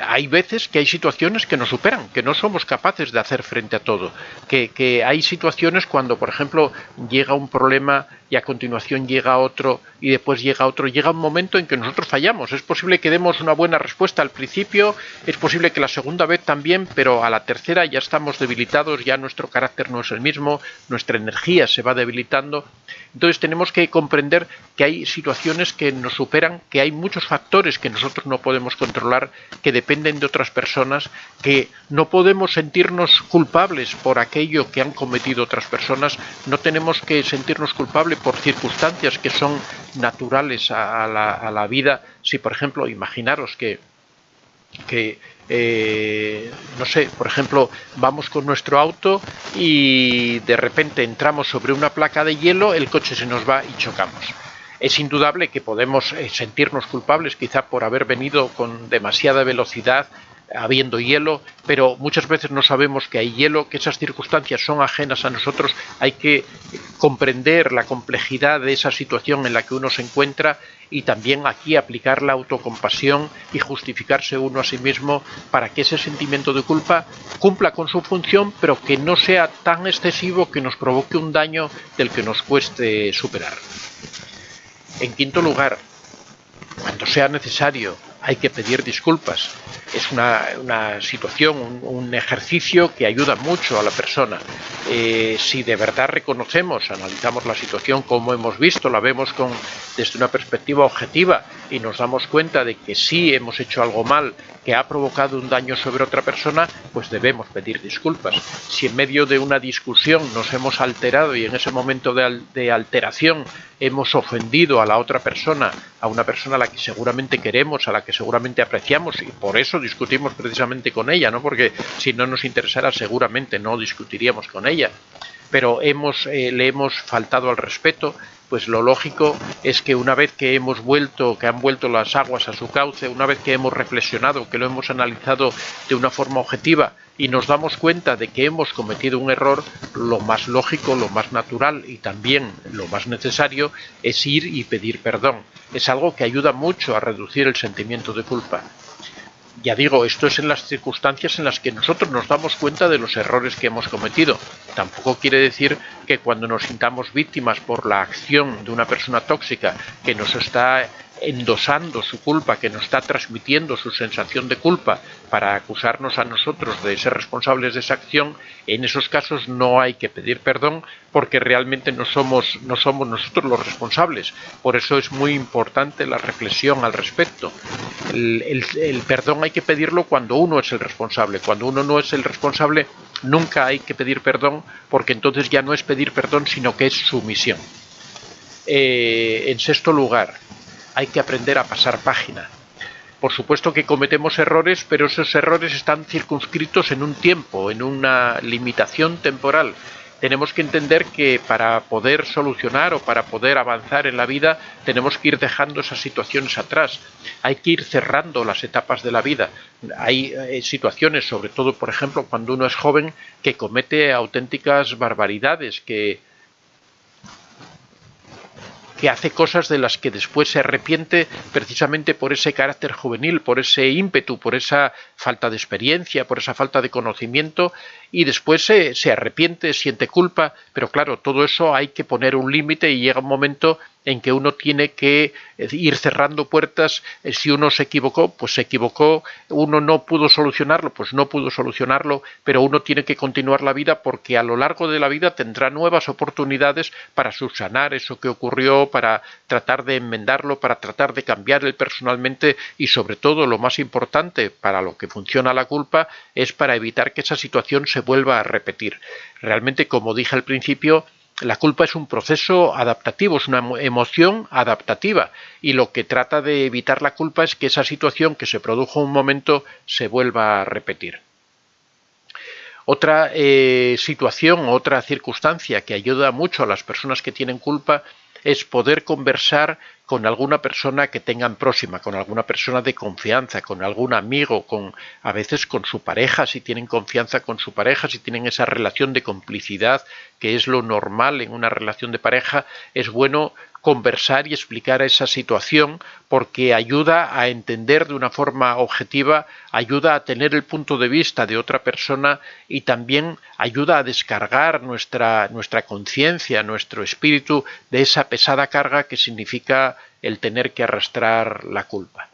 hay veces que hay situaciones que nos superan, que no somos capaces de hacer frente a todo, que hay situaciones cuando, por ejemplo, llega un problema y a continuación llega otro y después llega otro, llega un momento en que nosotros fallamos. Es posible que demos una buena respuesta al principio, es posible que la segunda vez también, pero a la tercera ya estamos debilitados, ya nuestro carácter no es el mismo, nuestra energía se va debilitando. Entonces tenemos que comprender que hay situaciones que nos superan, que hay muchos factores que nosotros no podemos controlar, que dependen de otras personas, que no podemos sentirnos culpables por aquello que han cometido otras personas, no tenemos que sentirnos culpables por circunstancias que son naturales a la vida. Si, por ejemplo, imaginaros que no sé, por ejemplo, vamos con nuestro auto y de repente entramos sobre una placa de hielo, el coche se nos va y chocamos. Es indudable que podemos sentirnos culpables quizá por haber venido con demasiada velocidad, habiendo hielo, pero muchas veces no sabemos que hay hielo, que esas circunstancias son ajenas a nosotros. Hay que comprender la complejidad de esa situación en la que uno se encuentra y también aquí aplicar la autocompasión y justificarse uno a sí mismo para que ese sentimiento de culpa cumpla con su función, pero que no sea tan excesivo que nos provoque un daño del que nos cueste superar. En quinto lugar, cuando sea necesario, hay que pedir disculpas. Es una situación, un ejercicio que ayuda mucho a la persona. Si de verdad reconocemos, analizamos la situación como hemos visto, la vemos desde una perspectiva objetiva y nos damos cuenta de que sí hemos hecho algo mal, que ha provocado un daño sobre otra persona, pues debemos pedir disculpas. Si en medio de una discusión nos hemos alterado y en ese momento de alteración hemos ofendido a la otra persona, a una persona a la que seguramente queremos, a la que seguramente apreciamos, y por eso discutimos precisamente con ella, ¿no? Porque si no nos interesara seguramente no discutiríamos con ella, pero le hemos faltado al respeto, pues lo lógico es que una vez que han vuelto las aguas a su cauce, una vez que hemos reflexionado, que lo hemos analizado de una forma objetiva y nos damos cuenta de que hemos cometido un error, lo más lógico, lo más natural y también lo más necesario es ir y pedir perdón. Es algo que ayuda mucho a reducir el sentimiento de culpa. Ya digo, esto es en las circunstancias en las que nosotros nos damos cuenta de los errores que hemos cometido. Tampoco quiere decir que cuando nos sintamos víctimas por la acción de una persona tóxica que nos está endosando su culpa, que nos está transmitiendo su sensación de culpa para acusarnos a nosotros de ser responsables de esa acción, en esos casos no hay que pedir perdón porque realmente no somos nosotros los responsables. Por eso es muy importante la reflexión al respecto. El perdón hay que pedirlo cuando uno es el responsable. Cuando uno no es el responsable, nunca hay que pedir perdón porque entonces ya no es pedir perdón, sino que es sumisión. En sexto lugar, hay que aprender a pasar página. Por supuesto que cometemos errores, pero esos errores están circunscritos en un tiempo, en una limitación temporal. Tenemos que entender que para poder solucionar o para poder avanzar en la vida tenemos que ir dejando esas situaciones atrás. Hay que ir cerrando las etapas de la vida. Hay situaciones, sobre todo, por ejemplo, cuando uno es joven, que comete auténticas barbaridades, que hace cosas de las que después se arrepiente precisamente por ese carácter juvenil, por ese ímpetu, por esa falta de experiencia, por esa falta de conocimiento, y después se arrepiente, siente culpa, pero claro, todo eso hay que poner un límite y llega un momento en que uno tiene que ir cerrando puertas. Si uno se equivocó, pues se equivocó, uno no pudo solucionarlo, pues no pudo solucionarlo, pero uno tiene que continuar la vida porque a lo largo de la vida tendrá nuevas oportunidades para subsanar eso que ocurrió, para tratar de enmendarlo, para tratar de cambiar él personalmente y sobre todo lo más importante para lo que funciona la culpa es para evitar que esa situación se vuelva a repetir. Realmente, como dije al principio, la culpa es un proceso adaptativo, es una emoción adaptativa y lo que trata de evitar la culpa es que esa situación que se produjo un momento se vuelva a repetir. Otra situación, otra circunstancia que ayuda mucho a las personas que tienen culpa es poder conversar con alguna persona que tengan próxima, con alguna persona de confianza, con algún amigo, a veces con su pareja, si tienen confianza con su pareja, si tienen esa relación de complicidad, que es lo normal en una relación de pareja, es bueno conversar y explicar esa situación porque ayuda a entender de una forma objetiva, ayuda a tener el punto de vista de otra persona y también ayuda a descargar nuestra conciencia, nuestro espíritu de esa pesada carga que significa el tener que arrastrar la culpa.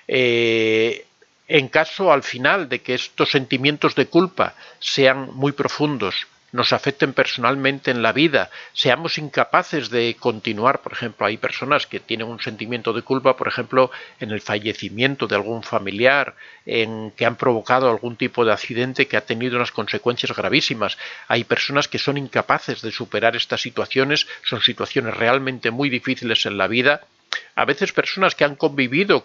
En caso al final de que estos sentimientos de culpa sean muy profundos, nos afecten personalmente en la vida, seamos incapaces de continuar. Por ejemplo, hay personas que tienen un sentimiento de culpa, por ejemplo, en el fallecimiento de algún familiar, en que han provocado algún tipo de accidente que ha tenido unas consecuencias gravísimas. Hay personas que son incapaces de superar estas situaciones, son situaciones realmente muy difíciles en la vida. A veces personas que han convivido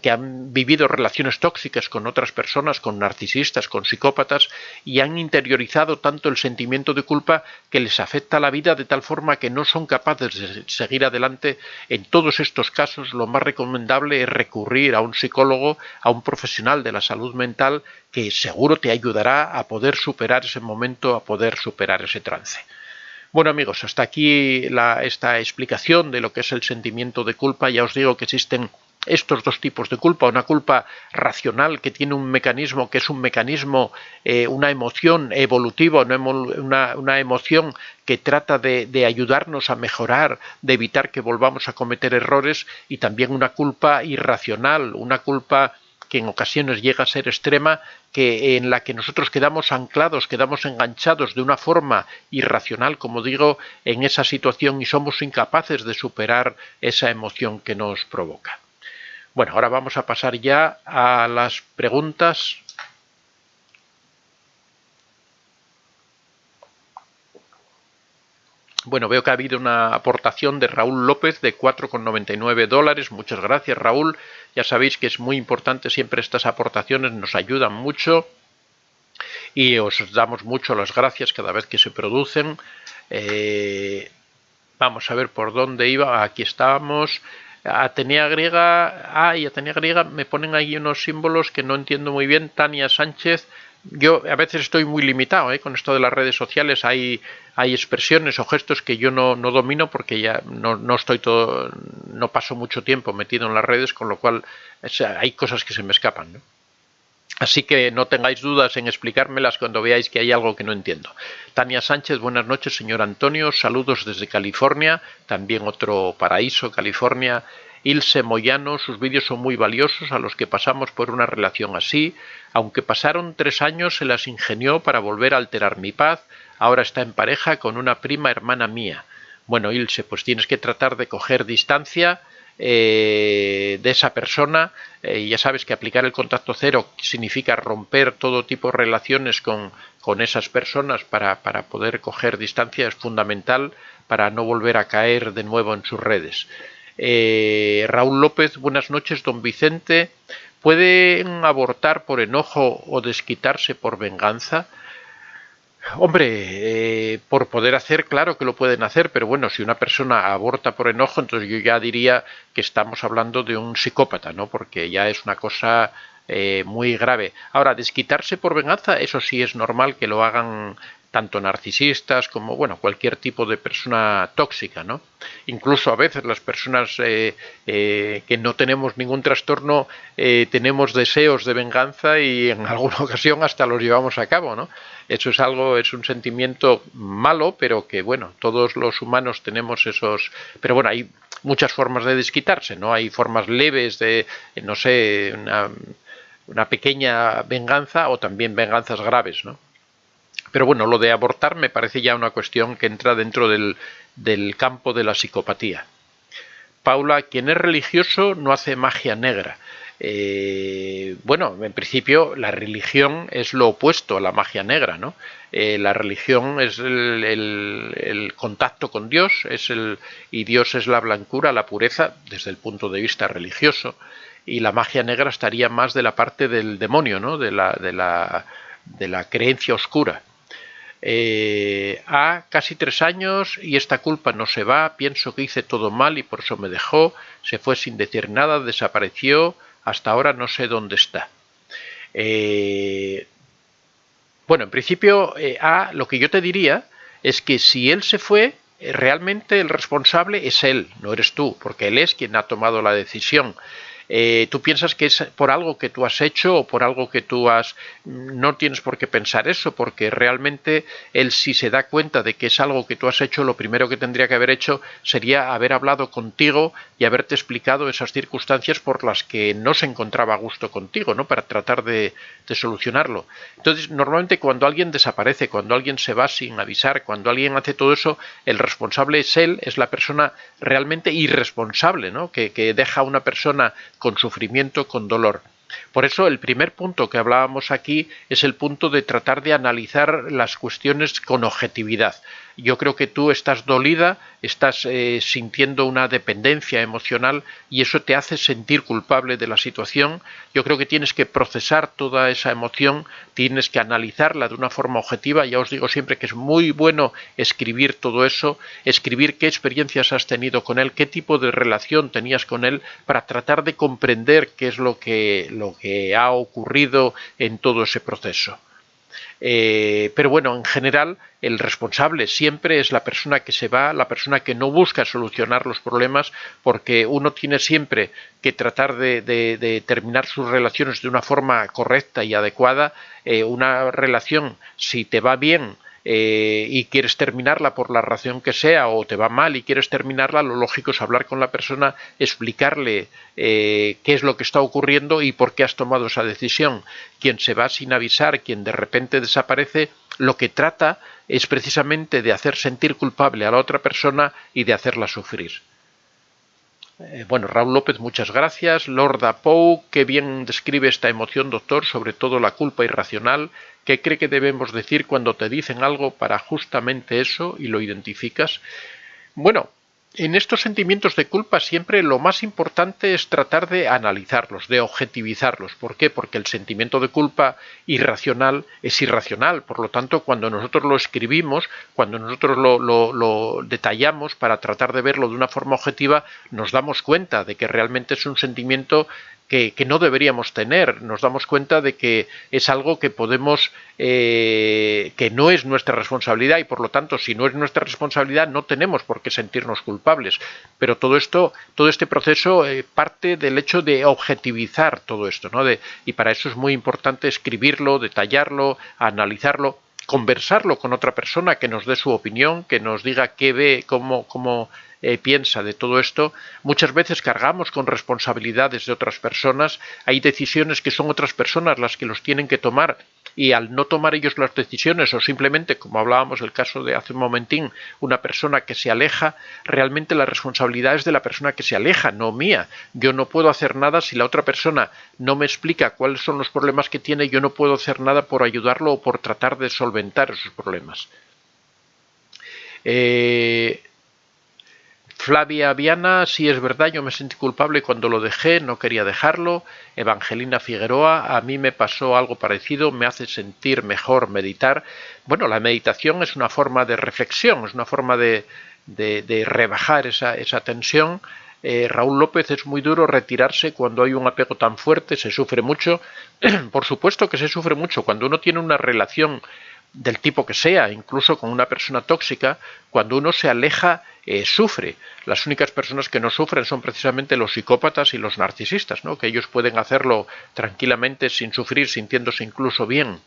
que han vivido relaciones tóxicas con otras personas, con narcisistas, con psicópatas, y han interiorizado tanto el sentimiento de culpa que les afecta la vida de tal forma que no son capaces de seguir adelante. En todos estos casos, lo más recomendable es recurrir a un psicólogo, a un profesional de la salud mental, que seguro te ayudará a poder superar ese momento, a poder superar ese trance. Bueno amigos, hasta aquí esta explicación de lo que es el sentimiento de culpa. Ya os digo que existen estos dos tipos de culpa, una culpa racional que tiene un mecanismo que es un mecanismo, una emoción evolutiva, una emoción que trata de ayudarnos a mejorar, de evitar que volvamos a cometer errores, y también una culpa irracional, una culpa que en ocasiones llega a ser extrema, en la que nosotros quedamos anclados, quedamos enganchados de una forma irracional, como digo, en esa situación y somos incapaces de superar esa emoción que nos provoca. Bueno, ahora vamos a pasar ya a las preguntas. Bueno, veo que ha habido una aportación de Raúl López de $4,99. Muchas gracias, Raúl. Ya sabéis que es muy importante siempre estas aportaciones, nos ayudan mucho y os damos mucho las gracias cada vez que se producen. Vamos a ver por dónde iba. Aquí estamos. Atenea griega. Y Atenea griega me ponen ahí unos símbolos que no entiendo muy bien. Tania Sánchez. Yo a veces estoy muy limitado con esto de las redes sociales. Hay expresiones o gestos que yo no domino porque ya no paso mucho tiempo metido en las redes, con lo cual hay cosas que se me escapan, ¿no? Así que no tengáis dudas en explicármelas cuando veáis que hay algo que no entiendo. Tania Sánchez, buenas noches, señor Antonio. Saludos desde California, también otro paraíso, California. Ilse Moyano, sus vídeos son muy valiosos a los que pasamos por una relación así. Aunque pasaron 3 años, se las ingenió para volver a alterar mi paz. Ahora está en pareja con una prima hermana mía. Bueno, Ilse, pues tienes que tratar de coger distancia de esa persona. Ya sabes que aplicar el contacto cero significa romper todo tipo de relaciones con esas personas para poder coger distancia. Es fundamental para no volver a caer de nuevo en sus redes. Raúl López, buenas noches, don Vicente. ¿Pueden abortar por enojo o desquitarse por venganza? Hombre, por poder hacer, claro que lo pueden hacer, pero bueno, si una persona aborta por enojo, entonces yo ya diría que estamos hablando de un psicópata, ¿no? Porque ya es una cosa muy grave. Ahora, desquitarse por venganza, eso sí es normal que lo hagan tanto narcisistas como, bueno, cualquier tipo de persona tóxica, ¿no? Incluso a veces las personas que no tenemos ningún trastorno tenemos deseos de venganza y en alguna ocasión hasta los llevamos a cabo, ¿no? Eso es un sentimiento malo, pero que, bueno, todos los humanos tenemos esos. Pero bueno, hay muchas formas de desquitarse, ¿no? Hay formas leves de, no sé, una pequeña venganza o también venganzas graves, ¿no? Pero bueno, lo de abortar me parece ya una cuestión que entra dentro del campo de la psicopatía. Paula, quien es religioso no hace magia negra. Bueno, en principio la religión es lo opuesto a la magia negra, ¿no? La religión es el contacto con Dios, y Dios es la blancura, la pureza, desde el punto de vista religioso, y la magia negra estaría más de la parte del demonio, ¿no? De la creencia oscura. Casi 3 años y esta culpa no se va, pienso que hice todo mal y por eso me dejó, se fue sin decir nada, desapareció, hasta ahora no sé dónde está. Bueno, en principio, lo que yo te diría es que si él se fue, realmente el responsable es él, no eres tú, porque él es quien ha tomado la decisión. Tú piensas que es por algo que tú has hecho o por algo que tú has. No tienes por qué pensar eso, porque realmente él, si se da cuenta de que es algo que tú has hecho, lo primero que tendría que haber hecho sería haber hablado contigo y haberte explicado esas circunstancias por las que no se encontraba a gusto contigo, ¿no? Para tratar de solucionarlo. Entonces, normalmente cuando alguien desaparece, cuando alguien se va sin avisar, cuando alguien hace todo eso, el responsable es él, es la persona realmente irresponsable, ¿no? Que deja a una persona con sufrimiento, con dolor. Por eso el primer punto que hablábamos aquí es el punto de tratar de analizar las cuestiones con objetividad. Yo creo que tú estás dolida, estás sintiendo una dependencia emocional y eso te hace sentir culpable de la situación. Yo creo que tienes que procesar toda esa emoción, tienes que analizarla de una forma objetiva. Ya os digo siempre que es muy bueno escribir todo eso, escribir qué experiencias has tenido con él, qué tipo de relación tenías con él, para tratar de comprender qué es lo que ha ocurrido en todo ese proceso. Pero bueno, en general el responsable siempre es la persona que se va, la persona que no busca solucionar los problemas, porque uno tiene siempre que tratar de terminar sus relaciones de una forma correcta y adecuada. Una relación, si te va bien, y quieres terminarla por la razón que sea, o te va mal y quieres terminarla, lo lógico es hablar con la persona, explicarle qué es lo que está ocurriendo y por qué has tomado esa decisión. Quien se va sin avisar, quien de repente desaparece, lo que trata es precisamente de hacer sentir culpable a la otra persona y de hacerla sufrir. Bueno, Raúl López, muchas gracias. Lorda Pou, qué bien describe esta emoción, doctor, sobre todo la culpa irracional. ¿Qué cree que debemos decir cuando te dicen algo para justamente eso y lo identificas? Bueno, en estos sentimientos de culpa siempre lo más importante es tratar de analizarlos, de objetivizarlos. ¿Por qué? Porque el sentimiento de culpa irracional es irracional. Por lo tanto, cuando nosotros lo escribimos, cuando nosotros lo detallamos para tratar de verlo de una forma objetiva, nos damos cuenta de que realmente es un sentimiento que no deberíamos tener. Nos damos cuenta de que es algo que podemos, que no es nuestra responsabilidad y por lo tanto, si no es nuestra responsabilidad, no tenemos por qué sentirnos culpables. Pero todo esto, todo este proceso parte del hecho de objetivizar todo esto, ¿no? Y para eso es muy importante escribirlo, detallarlo, analizarlo, conversarlo con otra persona que nos dé su opinión, que nos diga qué ve, cómo piensa de todo esto. Muchas veces cargamos con responsabilidades de otras personas, hay decisiones que son otras personas las que los tienen que tomar y al no tomar ellos las decisiones o simplemente, como hablábamos el caso de hace un momentín, una persona que se aleja, realmente la responsabilidad es de la persona que se aleja, no mía. Yo no puedo hacer nada si la otra persona no me explica cuáles son los problemas que tiene, yo no puedo hacer nada por ayudarlo o por tratar de solventar esos problemas. Flavia Viana, sí es verdad, yo me sentí culpable cuando lo dejé, no quería dejarlo. Evangelina Figueroa, a mí me pasó algo parecido, me hace sentir mejor meditar. Bueno, la meditación es una forma de reflexión, es una forma de rebajar esa tensión. Raúl López, es muy duro retirarse cuando hay un apego tan fuerte, se sufre mucho. Por supuesto que se sufre mucho cuando uno tiene una relación del tipo que sea, incluso con una persona tóxica, cuando uno se aleja, sufre. Las únicas personas que no sufren son precisamente los psicópatas y los narcisistas, ¿no? Que ellos pueden hacerlo tranquilamente sin sufrir, sintiéndose incluso bien.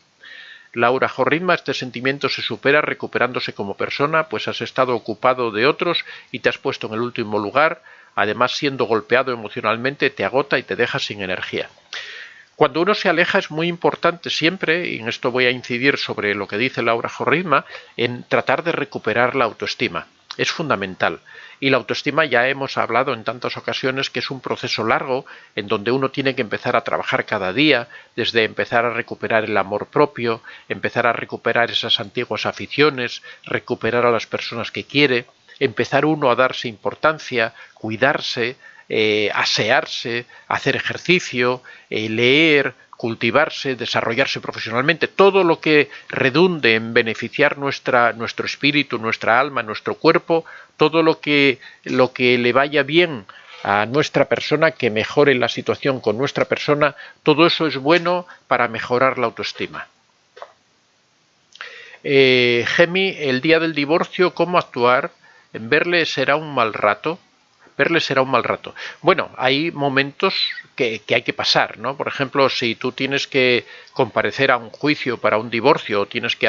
Laura Jorrima, este sentimiento se supera recuperándose como persona, pues has estado ocupado de otros y te has puesto en el último lugar, además siendo golpeado emocionalmente te agota y te deja sin energía. Cuando uno se aleja es muy importante siempre, y en esto voy a incidir sobre lo que dice Laura Jorrima, en tratar de recuperar la autoestima. Es fundamental. Y la autoestima ya hemos hablado en tantas ocasiones que es un proceso largo en donde uno tiene que empezar a trabajar cada día, desde empezar a recuperar el amor propio, empezar a recuperar esas antiguas aficiones, recuperar a las personas que quiere, empezar uno a darse importancia, cuidarse, asearse, hacer ejercicio, leer, cultivarse, desarrollarse profesionalmente, todo lo que redunde en beneficiar nuestro espíritu, nuestra alma, nuestro cuerpo, todo lo que le vaya bien a nuestra persona, que mejore la situación con nuestra persona, todo eso es bueno para mejorar la autoestima. Gemi, el día del divorcio, ¿cómo actuar? ¿En verle será un mal rato? Verle será un mal rato. Bueno, hay momentos que hay que pasar, ¿no? Por ejemplo, si tú tienes que comparecer a un juicio para un divorcio o tienes que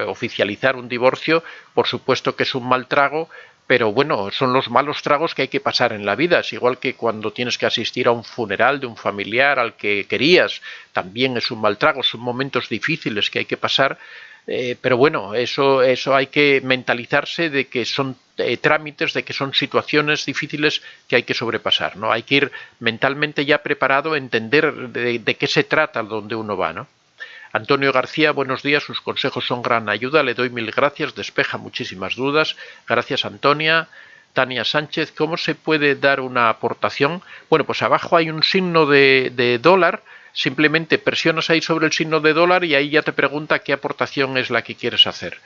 oficializar un divorcio, por supuesto que es un mal trago, pero bueno, son los malos tragos que hay que pasar en la vida. Es igual que cuando tienes que asistir a un funeral de un familiar al que querías, también es un mal trago, son momentos difíciles que hay que pasar. Pero bueno, eso hay que mentalizarse de que son trámites, de que son situaciones difíciles que hay que sobrepasar, ¿no? Hay que ir mentalmente ya preparado a entender de qué se trata donde uno va, ¿no? Antonio García, buenos días, sus consejos son gran ayuda, le doy mil gracias, despeja muchísimas dudas. Gracias, Antonia. Tania Sánchez, ¿cómo se puede dar una aportación? Bueno, pues abajo hay un signo de dólar. Simplemente presionas ahí sobre el signo de dólar y ahí ya te pregunta qué aportación es la que quieres hacer.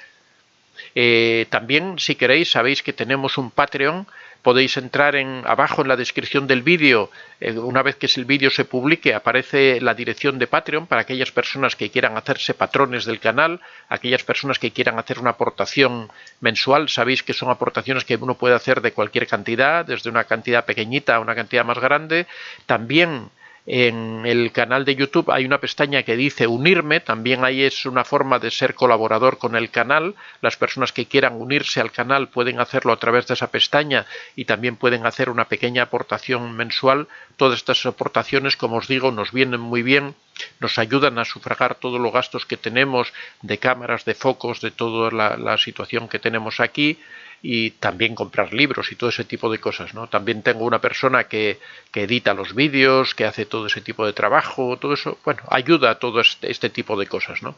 También, si queréis, sabéis que tenemos un Patreon. Podéis entrar abajo en la descripción del vídeo. Una vez que el vídeo se publique, aparece la dirección de Patreon para aquellas personas que quieran hacerse patrones del canal, aquellas personas que quieran hacer una aportación mensual. Sabéis que son aportaciones que uno puede hacer de cualquier cantidad, desde una cantidad pequeñita a una cantidad más grande. También En el canal de YouTube hay una pestaña que dice unirme, también ahí es una forma de ser colaborador con el canal. Las personas que quieran unirse al canal pueden hacerlo a través de esa pestaña y también pueden hacer una pequeña aportación mensual. Todas estas aportaciones, como os digo, nos vienen muy bien, nos ayudan a sufragar todos los gastos que tenemos de cámaras, de focos, de toda la situación que tenemos aquí, y también comprar libros y todo ese tipo de cosas, ¿no? También tengo una persona que edita los vídeos, que hace todo ese tipo de trabajo, todo eso, bueno, ayuda a todo este tipo de cosas, ¿no?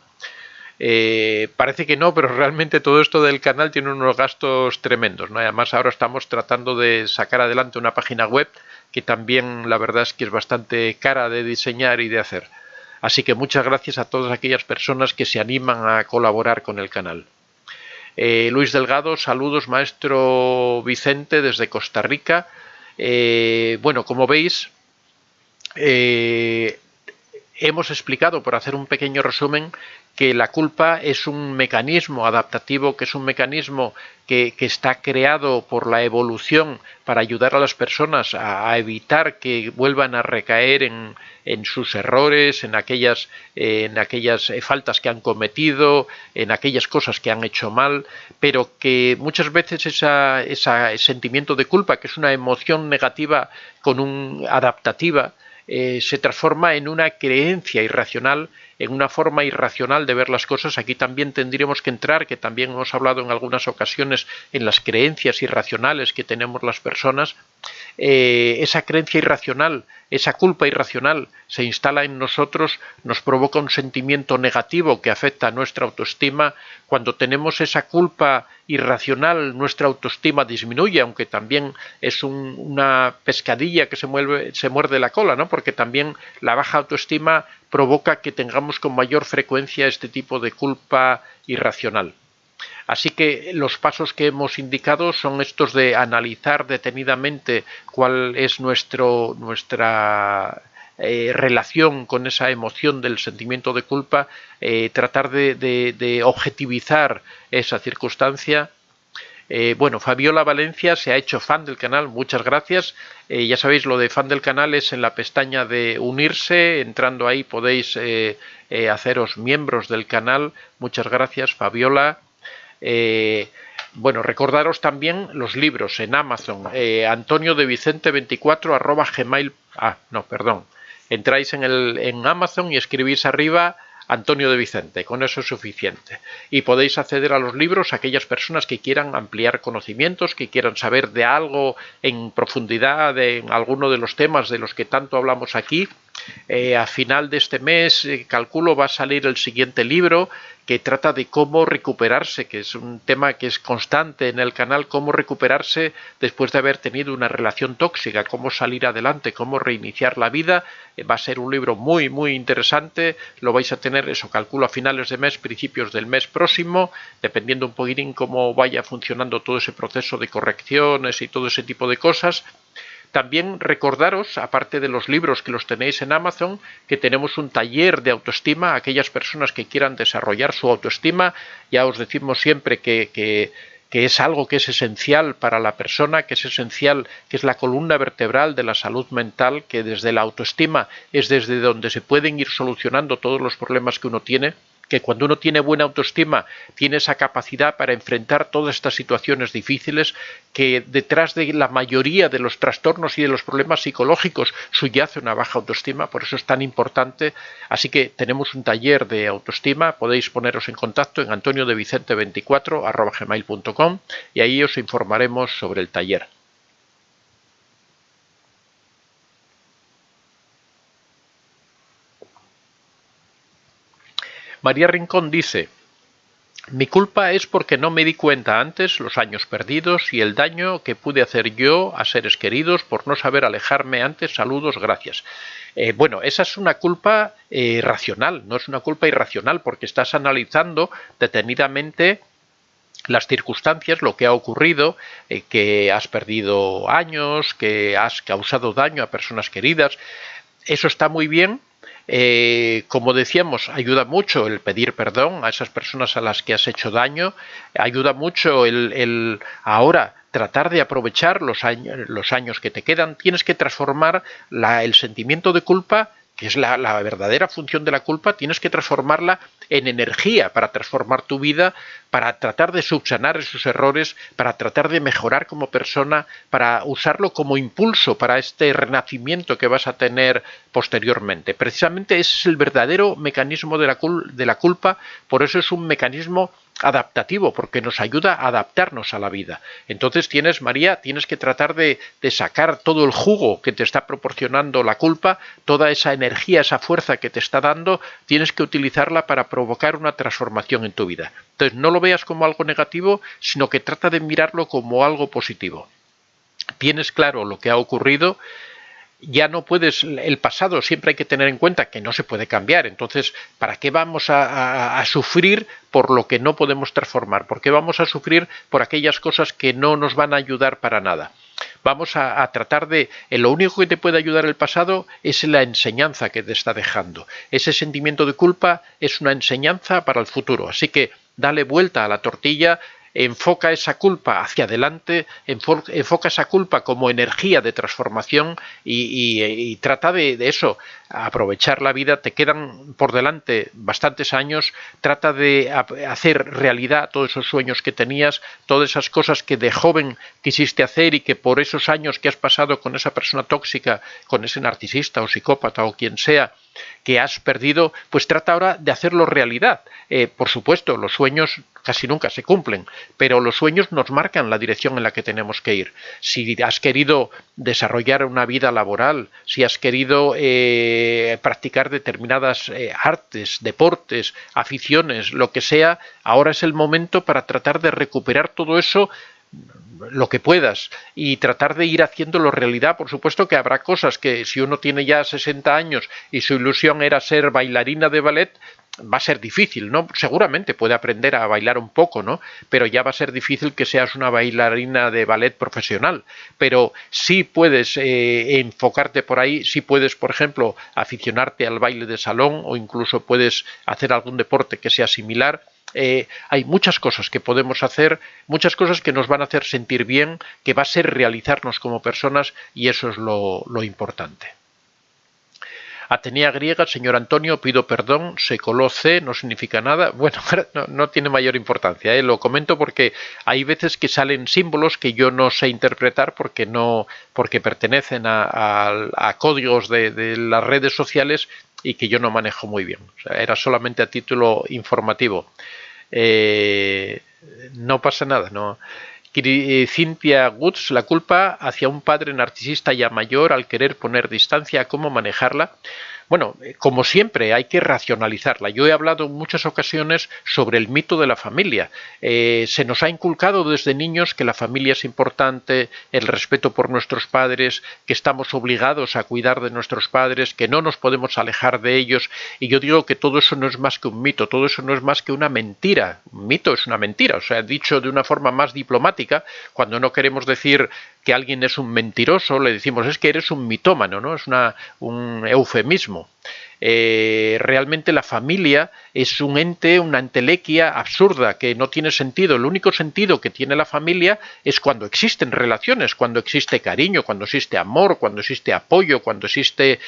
Parece que no, pero realmente todo esto del canal tiene unos gastos tremendos, ¿no? Además ahora estamos tratando de sacar adelante una página web que también la verdad es que es bastante cara de diseñar y de hacer. Así que muchas gracias a todas aquellas personas que se animan a colaborar con el canal. Luis Delgado, saludos maestro Vicente desde Costa Rica. Bueno, como veis, hemos explicado, por hacer un pequeño resumen, que la culpa es un mecanismo adaptativo, que es un mecanismo que está creado por la evolución para ayudar a las personas a evitar que vuelvan a recaer en sus errores, en aquellas faltas que han cometido, en aquellas cosas que han hecho mal, pero que muchas veces ese sentimiento de culpa, que es una emoción negativa adaptativa, se transforma en una creencia irracional, en una forma irracional de ver las cosas. Aquí también tendríamos que entrar, que también hemos hablado en algunas ocasiones, en las creencias irracionales que tenemos las personas. Esa creencia irracional, esa culpa irracional se instala en nosotros, nos provoca un sentimiento negativo que afecta a nuestra autoestima. Cuando tenemos esa culpa irracional, nuestra autoestima disminuye, aunque también es una pescadilla que se muerde la cola, ¿no? Porque también la baja autoestima provoca que tengamos con mayor frecuencia este tipo de culpa irracional. Así que los pasos que hemos indicado son estos de analizar detenidamente cuál es nuestra relación con esa emoción del sentimiento de culpa, tratar de objetivizar esa circunstancia. Bueno, Fabiola Valencia se ha hecho fan del canal, muchas gracias. Ya sabéis, lo de fan del canal es en la pestaña de unirse, entrando ahí podéis haceros miembros del canal. Muchas gracias, Fabiola. Bueno, recordaros también los libros en Amazon, Antonio de Vicente 24 @gmail. Entráis en Amazon y escribís arriba Antonio de Vicente, con eso es suficiente. Y podéis acceder a los libros aquellas personas que quieran ampliar conocimientos, que quieran saber de algo en profundidad, en alguno de los temas de los que tanto hablamos aquí. A final de este mes, calculo, va a salir el siguiente libro que trata de cómo recuperarse, que es un tema que es constante en el canal, cómo recuperarse después de haber tenido una relación tóxica, cómo salir adelante, cómo reiniciar la vida. Va a ser un libro muy, muy interesante, lo vais a tener, eso calculo, a finales de mes, principios del mes próximo, dependiendo un poquitín cómo vaya funcionando todo ese proceso de correcciones y todo ese tipo de cosas. También recordaros, aparte de los libros que los tenéis en Amazon, que tenemos un taller de autoestima. Aquellas personas que quieran desarrollar su autoestima, ya os decimos siempre que es algo que es esencial para la persona, que es esencial, que es la columna vertebral de la salud mental, que desde la autoestima es desde donde se pueden ir solucionando todos los problemas que uno tiene, que cuando uno tiene buena autoestima tiene esa capacidad para enfrentar todas estas situaciones difíciles, que detrás de la mayoría de los trastornos y de los problemas psicológicos subyace una baja autoestima, por eso es tan importante. Así que tenemos un taller de autoestima, podéis poneros en contacto en antoniodevicente24 @gmail.com y ahí os informaremos sobre el taller. María Rincón dice: mi culpa es porque no me di cuenta antes los años perdidos y el daño que pude hacer yo a seres queridos por no saber alejarme antes. Saludos, gracias. Bueno, esa es una culpa racional, no es una culpa irracional, porque estás analizando detenidamente las circunstancias, lo que ha ocurrido, que has perdido años, que has causado daño a personas queridas. Eso está muy bien, Como decíamos, ayuda mucho el pedir perdón a esas personas a las que has hecho daño, ayuda mucho el ahora tratar de aprovechar los años que te quedan. Tienes que transformar el sentimiento de culpa, que es la verdadera función de la culpa, tienes que transformarla en energía para transformar tu vida, para tratar de subsanar esos errores, para tratar de mejorar como persona, para usarlo como impulso para este renacimiento que vas a tener posteriormente. Precisamente ese es el verdadero mecanismo de la culpa, por eso es un mecanismo adaptativo, porque nos ayuda a adaptarnos a la vida. Entonces María, tienes que tratar de sacar todo el jugo que te está proporcionando la culpa, toda esa energía, esa fuerza que te está dando, tienes que utilizarla para provocar una transformación en tu vida. Entonces no lo veas como algo negativo, sino que trata de mirarlo como algo positivo. Tienes claro lo que ha ocurrido, ya no puedes, el pasado siempre hay que tener en cuenta que no se puede cambiar, entonces ¿para qué vamos a sufrir por lo que no podemos transformar? ¿Por qué vamos a sufrir por aquellas cosas que no nos van a ayudar para nada? Vamos a tratar de, lo único que te puede ayudar el pasado es la enseñanza que te está dejando. Ese sentimiento de culpa es una enseñanza para el futuro, así que dale vuelta a la tortilla. Enfoca esa culpa hacia adelante, enfoca esa culpa como energía de transformación y trata de eso, aprovechar la vida. Te quedan por delante bastantes años, trata de hacer realidad todos esos sueños que tenías, todas esas cosas que de joven quisiste hacer y que por esos años que has pasado con esa persona tóxica, con ese narcisista o psicópata o quien sea, que has perdido, pues trata ahora de hacerlo realidad. Por supuesto, los sueños casi nunca se cumplen, pero los sueños nos marcan la dirección en la que tenemos que ir. Si has querido desarrollar una vida laboral, si has querido practicar determinadas artes, deportes, aficiones, lo que sea, ahora es el momento para tratar de recuperar todo eso lo que puedas y tratar de ir haciéndolo realidad. Por supuesto que habrá cosas que si uno tiene ya 60 años y su ilusión era ser bailarina de ballet, va a ser difícil, ¿no? Seguramente puede aprender a bailar un poco, ¿no? Pero ya va a ser difícil que seas una bailarina de ballet profesional. Pero sí puedes enfocarte por ahí, sí puedes, por ejemplo, aficionarte al baile de salón o incluso puedes hacer algún deporte que sea similar. Hay muchas cosas que podemos hacer, muchas cosas que nos van a hacer sentir bien, que va a ser realizarnos como personas y eso es lo importante. Atenea griega, señor Antonio, pido perdón, se coló C, no significa nada. Bueno, no tiene mayor importancia, lo comento porque hay veces que salen símbolos que yo no sé interpretar porque pertenecen a códigos de las redes sociales y que yo no manejo muy bien. O sea, era solamente a título informativo. No pasa nada, no. Cynthia Woods, la culpa hacia un padre narcisista ya mayor al querer poner distancia, ¿cómo manejarla? Bueno, como siempre, hay que racionalizarla. Yo he hablado en muchas ocasiones sobre el mito de la familia. Se nos ha inculcado desde niños que la familia es importante, el respeto por nuestros padres, que estamos obligados a cuidar de nuestros padres, que no nos podemos alejar de ellos. Y yo digo que todo eso no es más que un mito, todo eso no es más que una mentira. Un mito es una mentira, o sea, dicho de una forma más diplomática, cuando no queremos decir que alguien es un mentiroso, le decimos es que eres un mitómano, ¿no? Es un eufemismo. Realmente la familia es un ente, una entelequia absurda que no tiene sentido. El único sentido que tiene la familia es cuando existen relaciones, cuando existe cariño, cuando existe amor, cuando existe apoyo, cuando existe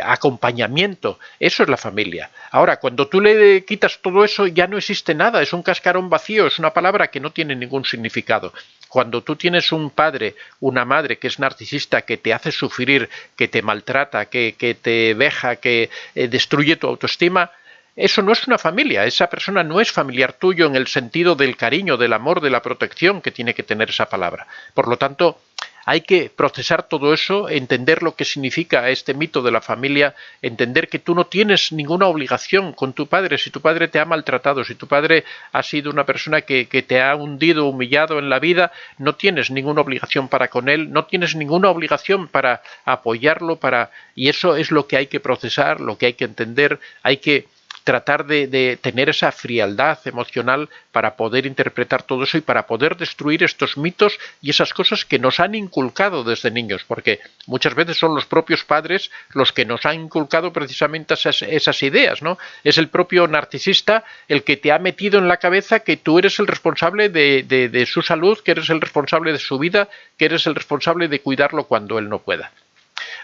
acompañamiento. Eso es la familia. Ahora, cuando tú le quitas todo eso, ya no existe nada, es un cascarón vacío, es una palabra que no tiene ningún significado. Cuando tú tienes un padre, una madre que es narcisista, que te hace sufrir, que te maltrata, que te veja, que destruye tu autoestima, eso no es una familia, esa persona no es familiar tuyo en el sentido del cariño, del amor, de la protección que tiene que tener esa palabra. Por lo tanto, hay que procesar todo eso, entender lo que significa este mito de la familia, entender que tú no tienes ninguna obligación con tu padre. Si tu padre te ha maltratado, si tu padre ha sido una persona que te ha hundido, humillado en la vida, no tienes ninguna obligación para con él, no tienes ninguna obligación para apoyarlo, y eso es lo que hay que procesar, lo que hay que entender, hay que tratar de tener esa frialdad emocional para poder interpretar todo eso y para poder destruir estos mitos y esas cosas que nos han inculcado desde niños, porque muchas veces son los propios padres los que nos han inculcado precisamente esas ideas, ¿no? Es el propio narcisista el que te ha metido en la cabeza que tú eres el responsable de su salud, que eres el responsable de su vida, que eres el responsable de cuidarlo cuando él no pueda.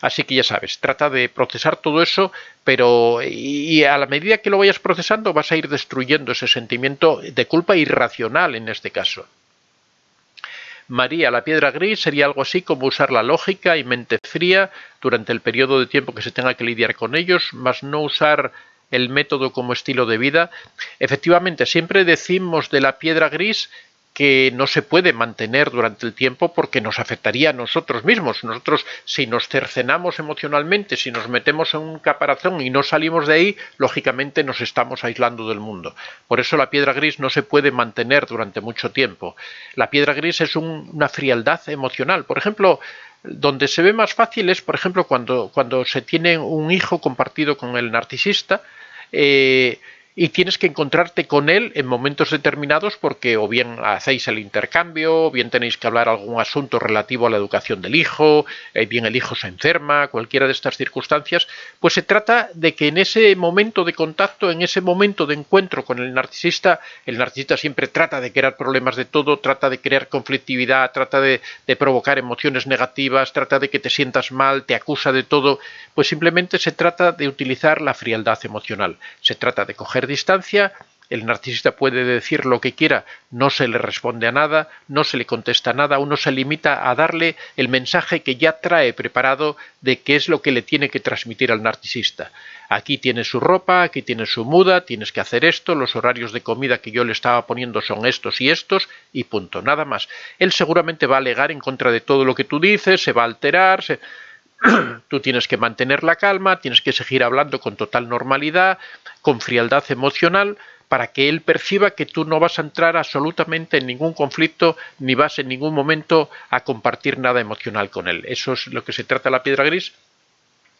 Así que ya sabes, trata de procesar todo eso, pero y a la medida que lo vayas procesando vas a ir destruyendo ese sentimiento de culpa irracional en este caso. María, la piedra gris sería algo así como usar la lógica y mente fría durante el periodo de tiempo que se tenga que lidiar con ellos, más no usar el método como estilo de vida. Efectivamente, siempre decimos de la piedra gris que no se puede mantener durante el tiempo porque nos afectaría a nosotros mismos. Nosotros, si nos cercenamos emocionalmente, si nos metemos en un caparazón y no salimos de ahí, lógicamente nos estamos aislando del mundo. Por eso la piedra gris no se puede mantener durante mucho tiempo. La piedra gris es una frialdad emocional. Por ejemplo, donde se ve más fácil es, por ejemplo, cuando se tiene un hijo compartido con el narcisista, y tienes que encontrarte con él en momentos determinados porque o bien hacéis el intercambio, o bien tenéis que hablar algún asunto relativo a la educación del hijo, bien el hijo se enferma, cualquiera de estas circunstancias, pues se trata de que en ese momento de contacto, en ese momento de encuentro con el narcisista siempre trata de crear problemas de todo, trata de crear conflictividad, trata de provocar emociones negativas, trata de que te sientas mal, te acusa de todo, pues simplemente se trata de utilizar la frialdad emocional, se trata de coger distancia. El narcisista puede decir lo que quiera, no se le responde a nada, no se le contesta nada, uno se limita a darle el mensaje que ya trae preparado de qué es lo que le tiene que transmitir al narcisista. Aquí tiene su ropa, aquí tiene su muda, tienes que hacer esto, los horarios de comida que yo le estaba poniendo son estos y punto, nada más. Él seguramente va a alegar en contra de todo lo que tú dices, se va a alterar, tú tienes que mantener la calma, tienes que seguir hablando con total normalidad, con frialdad emocional, para que él perciba que tú no vas a entrar absolutamente en ningún conflicto ni vas en ningún momento a compartir nada emocional con él. Eso es lo que se trata la piedra gris.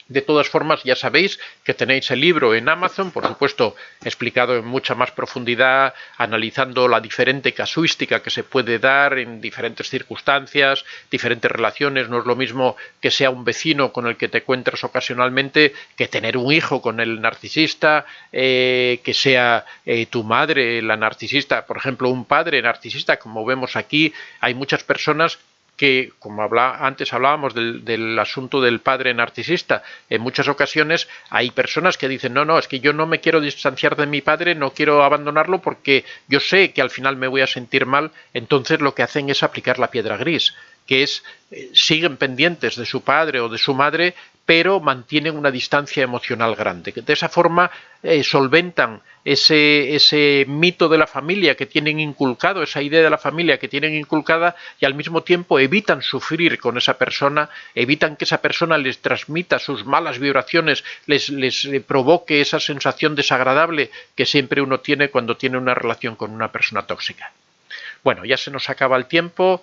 De todas formas, ya sabéis que tenéis el libro en Amazon, por supuesto explicado en mucha más profundidad, analizando la diferente casuística que se puede dar en diferentes circunstancias, diferentes relaciones. No es lo mismo que sea un vecino con el que te encuentras ocasionalmente que tener un hijo con el narcisista, que sea tu madre la narcisista, por ejemplo, un padre narcisista, como vemos aquí. Hay muchas personas que, como antes hablábamos del asunto del padre narcisista, en muchas ocasiones hay personas que dicen no, es que yo no me quiero distanciar de mi padre, no quiero abandonarlo porque yo sé que al final me voy a sentir mal. Entonces lo que hacen es aplicar la piedra gris, que es siguen pendientes de su padre o de su madre, pero mantienen una distancia emocional grande. De esa forma solventan ese mito de la familia que tienen inculcado, esa idea de la familia que tienen inculcada, y al mismo tiempo evitan sufrir con esa persona, evitan que esa persona les transmita sus malas vibraciones, les provoque esa sensación desagradable que siempre uno tiene cuando tiene una relación con una persona tóxica. Bueno, ya se nos acaba el tiempo.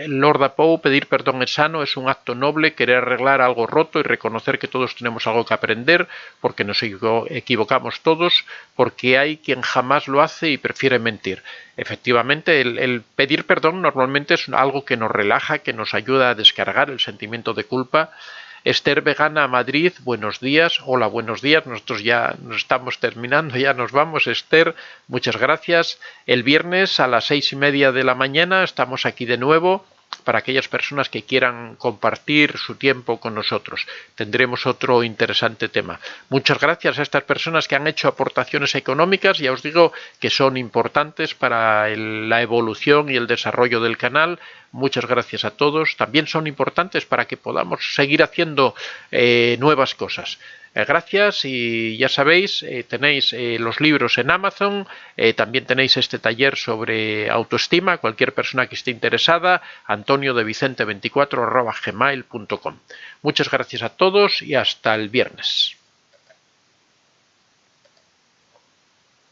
Lord Apoe, pedir perdón es sano, es un acto noble, querer arreglar algo roto y reconocer que todos tenemos algo que aprender, porque nos equivocamos todos, porque hay quien jamás lo hace y prefiere mentir. Efectivamente, el pedir perdón normalmente es algo que nos relaja, que nos ayuda a descargar el sentimiento de culpa. Esther Vegana, Madrid, buenos días. Hola, buenos días. Nosotros ya nos estamos terminando, ya nos vamos. Esther, muchas gracias. El viernes a las 6:30 de la mañana estamos aquí de nuevo para aquellas personas que quieran compartir su tiempo con nosotros. Tendremos otro interesante tema. Muchas gracias a estas personas que han hecho aportaciones económicas. Ya os digo que son importantes para la evolución y el desarrollo del canal. Muchas gracias a todos. También son importantes para que podamos seguir haciendo nuevas cosas. Gracias, y ya sabéis, tenéis los libros en Amazon, también tenéis este taller sobre autoestima. Cualquier persona que esté interesada, antoniodevicente24@gmail.com. Muchas gracias a todos y hasta el viernes.